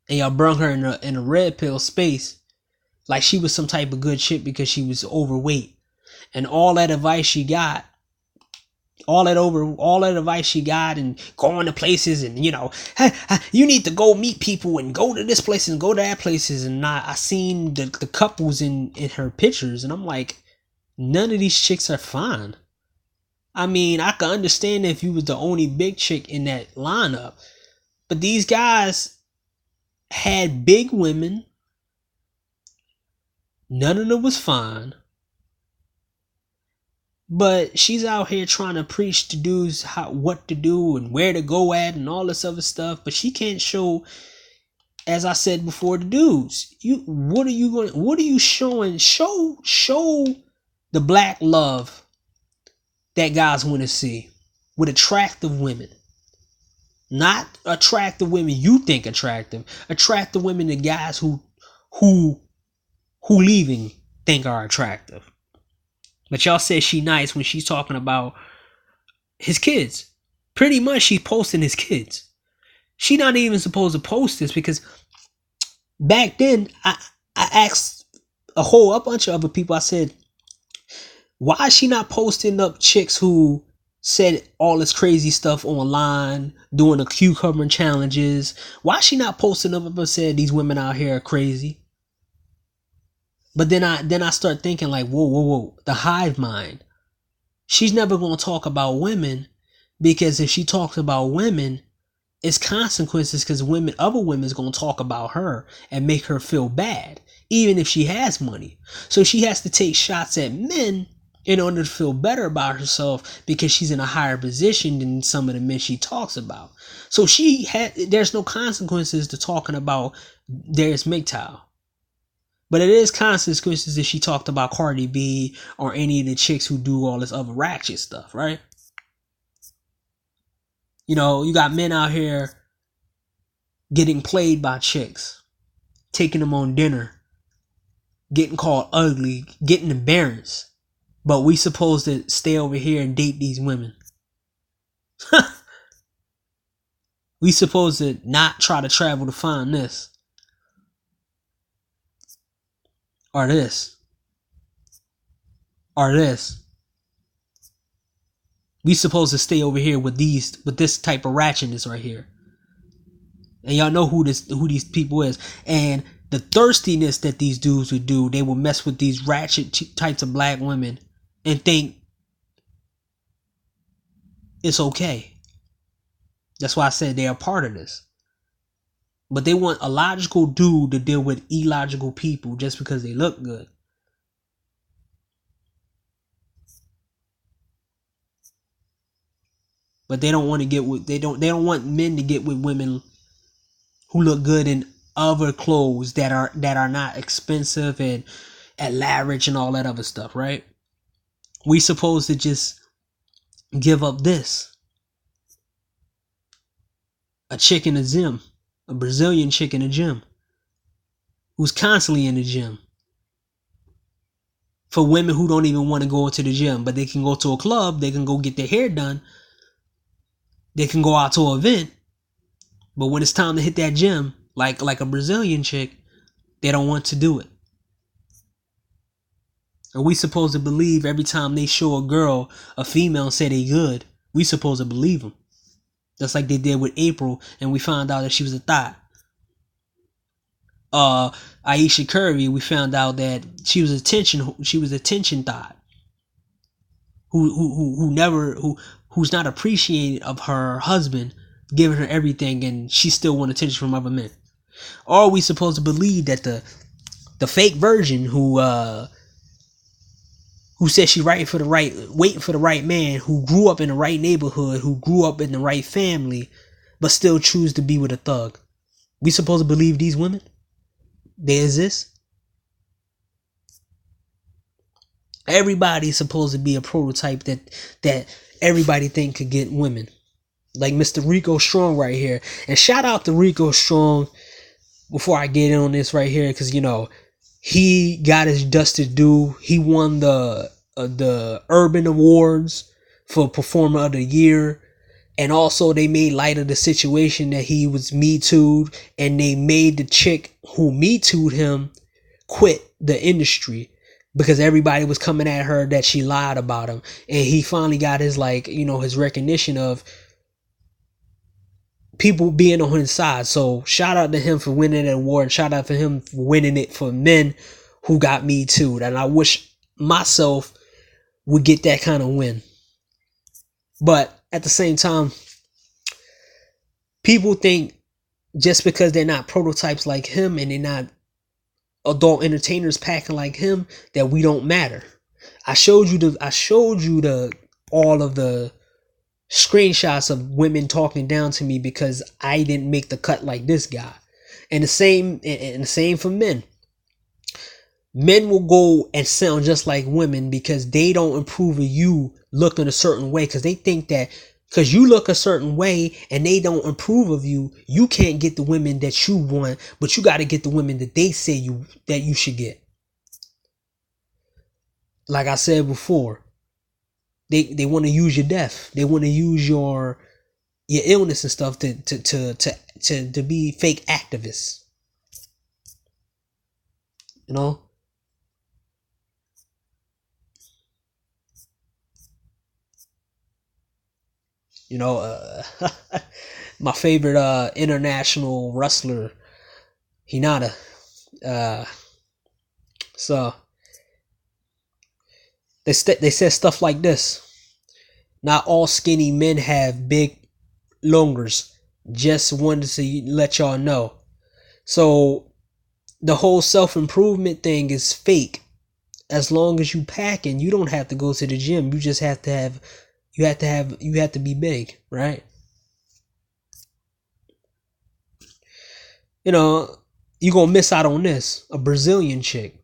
And y'all brung her in a red pill space like she was some type of good chick because she was overweight. And all that advice she got, and going to places and, hey, you need to go meet people and go to this place and go to that places. And I seen the couples in her pictures and I'm like, none of these chicks are fine. I mean, I can understand if you was the only big chick in that lineup, but these guys had big women. None of them was fine. But she's out here trying to preach to dudes what to do and where to go at and all this other stuff. But she can't show, as I said before, the dudes. What are you showing? Show the black love that guys want to see with attractive women. Not attractive women you think attractive. Attractive women to guys who leaving think are attractive. But y'all say she nice when she's talking about his kids. Pretty much she's posting his kids. She not even supposed to post this because back then I asked a whole bunch of other people. I said, why is she not posting up chicks who said all this crazy stuff online, doing the cucumber challenges? Why is she not posting up and said these women out here are crazy? But then I start thinking like, whoa, the hive mind. She's never going to talk about women because if she talks about women, it's consequences because other women's going to talk about her and make her feel bad, even if she has money. So she has to take shots at men in order to feel better about herself because she's in a higher position than some of the men she talks about. So there's no consequences to talking about Darius MGTOW. But it is consequences if she talked about Cardi B or any of the chicks who do all this other ratchet stuff, right? You got men out here getting played by chicks, taking them on dinner, getting called ugly, getting embarrassed. But we supposed to stay over here and date these women. We supposed to not try to travel to find this. Or this. We supposed to stay over here with this type of ratchetness right here. And y'all know who these people is. And the thirstiness that these dudes would do, they would mess with these ratchet types of black women and think it's okay. That's why I said they're a part of this. But they want a logical dude to deal with illogical people just because they look good. But they don't want to get with they don't want men to get with women who look good in other clothes that are not expensive and at lavish and all that other stuff, right? We supposed to just give up this. A chick in the gym, a Brazilian chick in the gym, who's constantly in the gym. For women who don't even want to go to the gym, but they can go to a club, they can go get their hair done, they can go out to an event, but when it's time to hit that gym, like a Brazilian chick, they don't want to do it. And we supposed to believe every time they show a girl, a female, and say they good, we supposed to believe them. Just like they did with April, and we found out that she was a thot. Ayesha Curry, we found out that she was a tension thot. Who's not appreciated of her husband giving her everything, and she still want attention from other men. Or are we supposed to believe that the fake virgin who said she waiting for the right man, who grew up in the right neighborhood, who grew up in the right family, but still choose to be with a thug? We supposed to believe these women? They exist? Everybody's supposed to be a prototype that everybody think could get women. Like Mr. Rico Strong right here. And shout out to Rico Strong before I get in on this right here, because he got his dust to do. He won the Urban Awards for Performer of the Year. And also they made light of the situation that he was Me Too'd, and they made the chick who Me Too'd him quit the industry because everybody was coming at her that she lied about him. And he finally got his his recognition of people being on his side. So shout out to him for winning that award, and shout out for him for winning it for men who got Me Too'd. And I wish myself would get that kind of win. But at the same time, people think just because they're not prototypes like him and they're not adult entertainers packing like him, that we don't matter. I showed you all of the screenshots of women talking down to me because I didn't make the cut like this guy. And the same for men. Men will go and sound just like women because they don't approve of you looking a certain way, because they think that because you look a certain way and they don't approve of you, you can't get the women that you want, but you got to get the women that they say that you should get. Like I said before, they want to use your death. They want to use your illness and stuff to be fake activists. My favorite international wrestler, Hinata. So they said stuff like this: not all skinny men have big lungers. Just wanted to let y'all know. So the whole self-improvement thing is fake. As long as you packing, you don't have to go to the gym. You just have to have. You have to be big, right? You're gonna miss out on this. A Brazilian chick.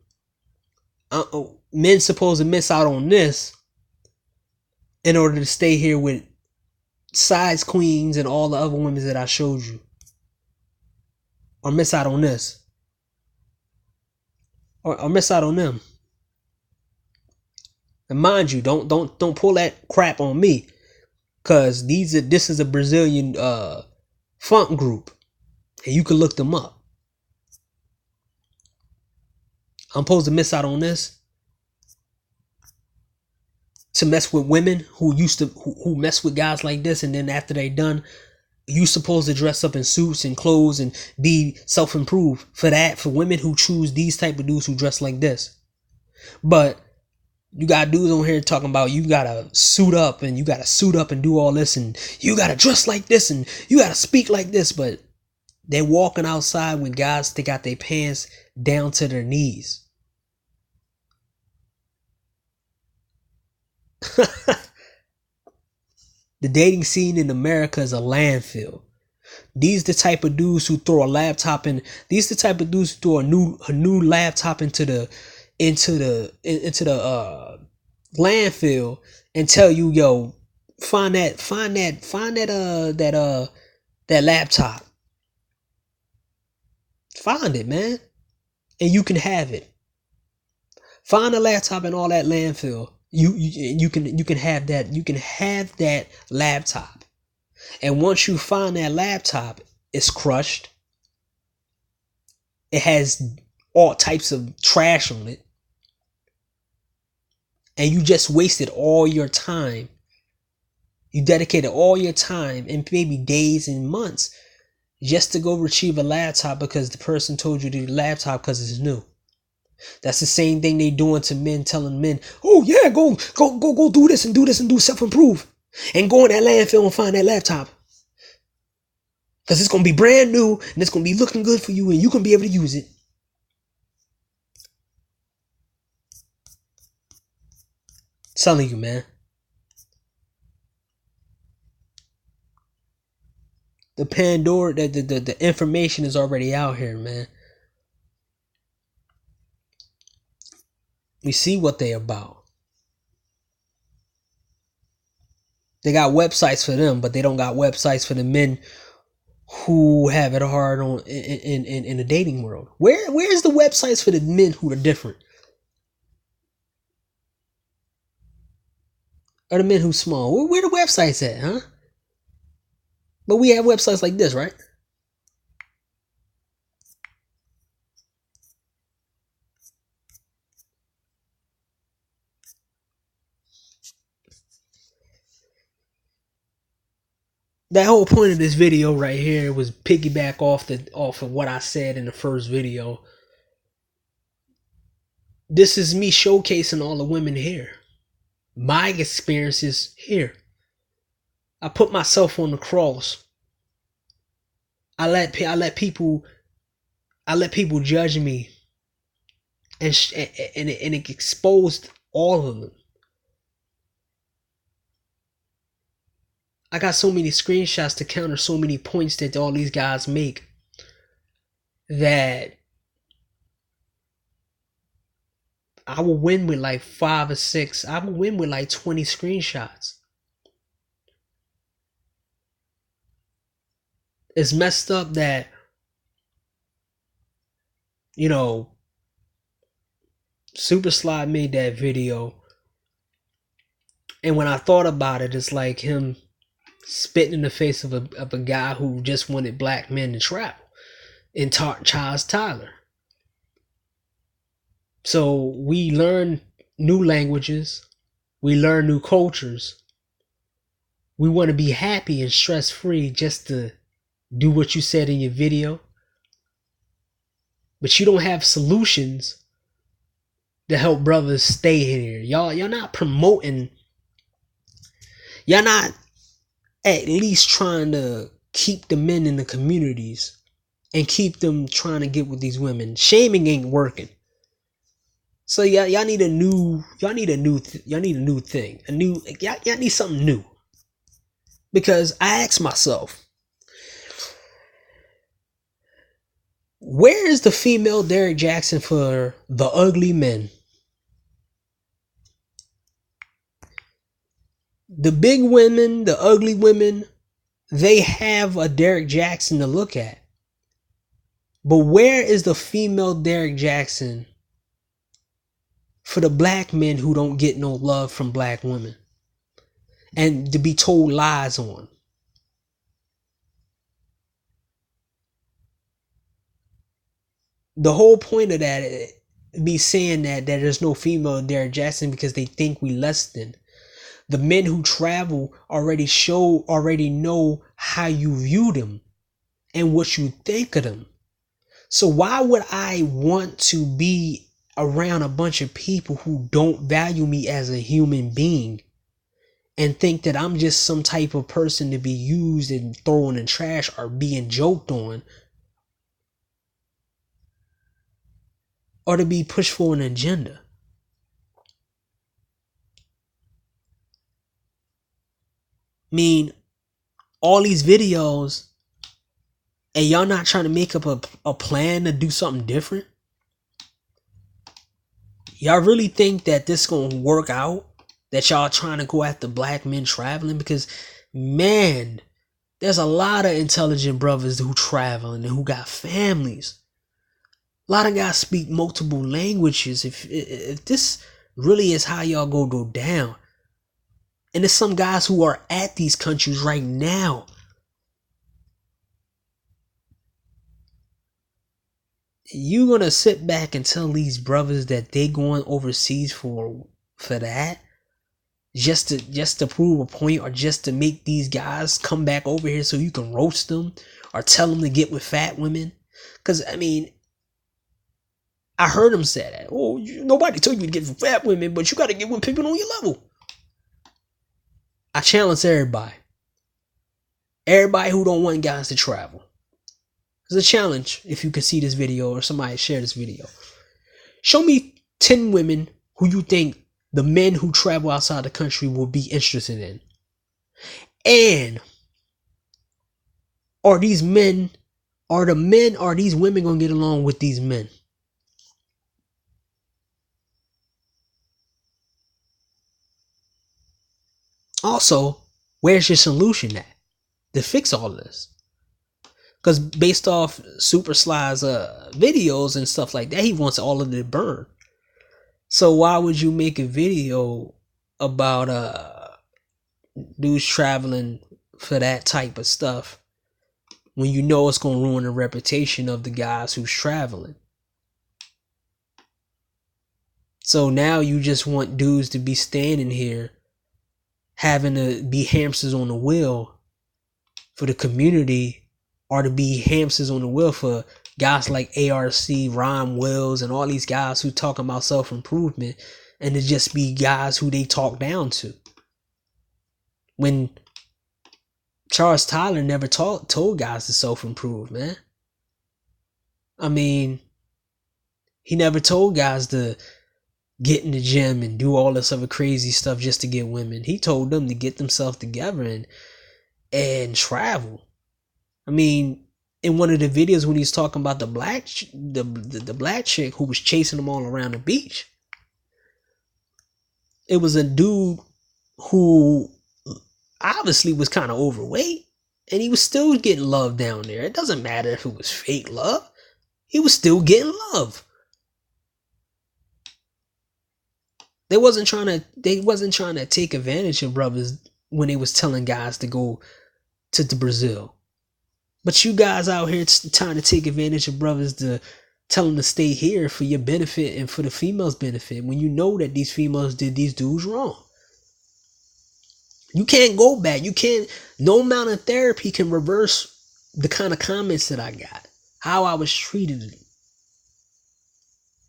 Men supposed to miss out on this in order to stay here with size queens and all the other women that I showed you. Or miss out on this. Or miss out on them. And mind you, don't pull that crap on me, cause this is a Brazilian funk group, and you can look them up. I'm supposed to miss out on this to mess with women who mess with guys like this, and then after they done, you supposed to dress up in suits and clothes and be self-improved for women who choose these type of dudes who dress like this. But you got dudes on here talking about you gotta suit up and do all this, and you gotta dress like this and you gotta speak like this. But They're walking outside when guys, they got their pants down to their knees. The dating scene in America is a landfill. These the type of dudes who throw a laptop in. These the type of dudes who throw a new laptop into the landfill and tell you, yo, find that laptop. Find it, man, and you can have it. Find a laptop in all that landfill. You can have that. You can have that laptop. And once you find that laptop, it's crushed. It has all types of trash on it. And you just wasted all your time. You dedicated all your time and maybe days and months just to go retrieve a laptop because the person told you the laptop because it's new. That's the same thing they doing to men, telling men, oh yeah, go do this and do this and do self-improve. And go in that landfill and find that laptop. Because it's going to be brand new and it's going to be looking good for you and you can be able to use it. I'm telling you, man. The Pandora, the information is already out here, man. We see what they about. They got websites for them, but they don't got websites for the men who have it hard on in the dating world. Where's the websites for the men who are different? Or the men who small? Where the websites at, huh? But we have websites like this, right? That whole point of this video right here was piggyback off of what I said in the first video. This is me showcasing all the women here. My experiences here. I put myself on the cross. I let people judge me, and it exposed all of them. I got so many screenshots to counter so many points that all these guys make that I will win with like 5 or 6. I will win with like 20 screenshots. It's messed up that, you know, Super Slide made that video, and when I thought about it, it's like him spitting in the face of a guy who just wanted black men to travel, and Charles Tyler. So we learn new languages, we learn new cultures. We want to be happy and stress-free just to do what you said in your video. But you don't have solutions to help brothers stay here. Y'all not promoting. Y'all not at least trying to keep the men in the communities and keep them trying to get with these women. Shaming ain't working. So y'all need a new thing. Y'all need something new. Because I ask myself, where is the female Derrick Jaxn for the ugly men? The big women, the ugly women, they have a Derrick Jaxn to look at. But where is the female Derrick Jaxn for the black men who don't get no love from black women and to be told lies on? The whole point of that be saying that there's no female Derrick Jaxn because they think we less than. The men who travel already know how you view them and what you think of them. So why would I want to be around a bunch of people who don't value me as a human being and think that I'm just some type of person to be used and thrown in trash or being joked on or to be pushed for an agenda. I mean, all these videos, and y'all not trying to make up a plan to do something different? Y'all really think that this gonna work out? That y'all trying to go after black men traveling? Because, man, there's a lot of intelligent brothers who travel and who got families. A lot of guys speak multiple languages. If this really is how y'all go down, and there's some guys who are at these countries right now. You gonna sit back and tell these brothers that they going overseas for that? Just to prove a point, or just to make these guys come back over here so you can roast them or tell them to get with fat women? Because, I mean, I heard him say that. Oh, nobody told you to get with fat women, but you got to get with people on your level. I challenge everybody. Everybody who don't want guys to travel. It's a challenge. If you can see this video or somebody share this video, show me 10 women who you think the men who travel outside the country will be interested in. And are these women gonna get along with these men? Also, where's your solution at to fix all of this? Because based off Super Sly's videos and stuff like that, he wants all of it to burn. So why would you make a video about dudes traveling for that type of stuff when you know it's gonna ruin the reputation of the guys who's traveling? So now you just want dudes to be standing here having to be hamsters on the wheel for the community, or to be hamsters on the wheel for guys like ARC, Ron Wells, and all these guys who talking about self-improvement, and to just be guys who they talk down to. When Charles Tyler never told guys to self-improve, man. I mean, he never told guys to get in the gym and do all this other crazy stuff just to get women. He told them to get themselves together and travel. I mean, in one of the videos when he's talking about the black chick who was chasing them all around the beach, it was a dude who obviously was kind of overweight, and he was still getting love down there. It doesn't matter if it was fake love. He was still getting love. They wasn't trying to take advantage of brothers when they was telling guys to go to Brazil. But you guys out here trying to take advantage of brothers to tell them to stay here for your benefit and for the females' benefit, when you know that these females did these dudes wrong. You can't go back. You can't. No amount of therapy can reverse the kind of comments that I got, how I was treated.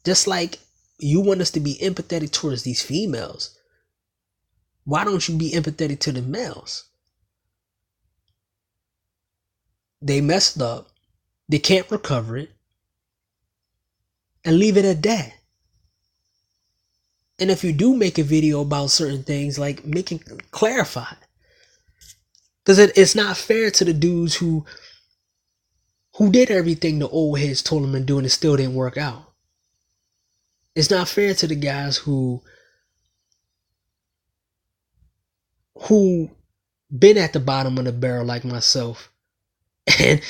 Just like you want us to be empathetic towards these females, why don't you be empathetic to the males? They messed up. They can't recover it. And leave it at that. And if you do make a video about certain things, like making clarify, because it's not fair to the dudes who did everything the old heads told them to do and it still didn't work out. It's not fair to the guys who been at the bottom of the barrel like myself and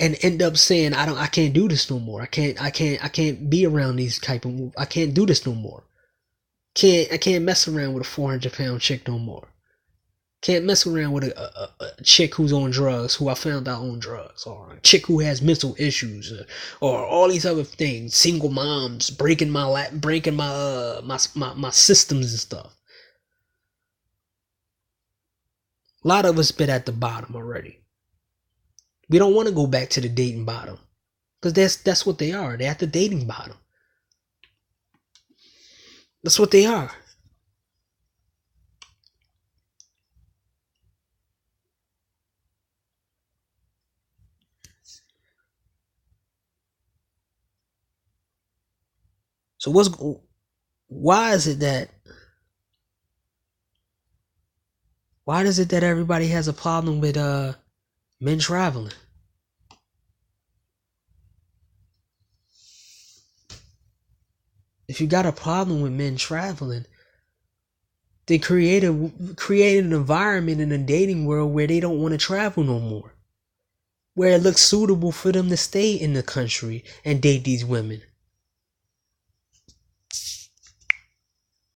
end up saying I can't do this no more. I can't be around these type of moves. I can't do this no more. I can't mess around with a 400-pound chick no more. Can't mess around with a chick who's on drugs, who I found out on drugs, or a chick who has mental issues, or all these other things. Single moms breaking my systems and stuff. A lot of us been at the bottom already. We don't want to go back to the dating bottom, because that's what they are. They're at the dating bottom. That's what they are. So why is it that everybody has a problem with men traveling? If you got a problem with men traveling, they create an environment in a dating world where they don't want to travel no more, where it looks suitable for them to stay in the country and date these women.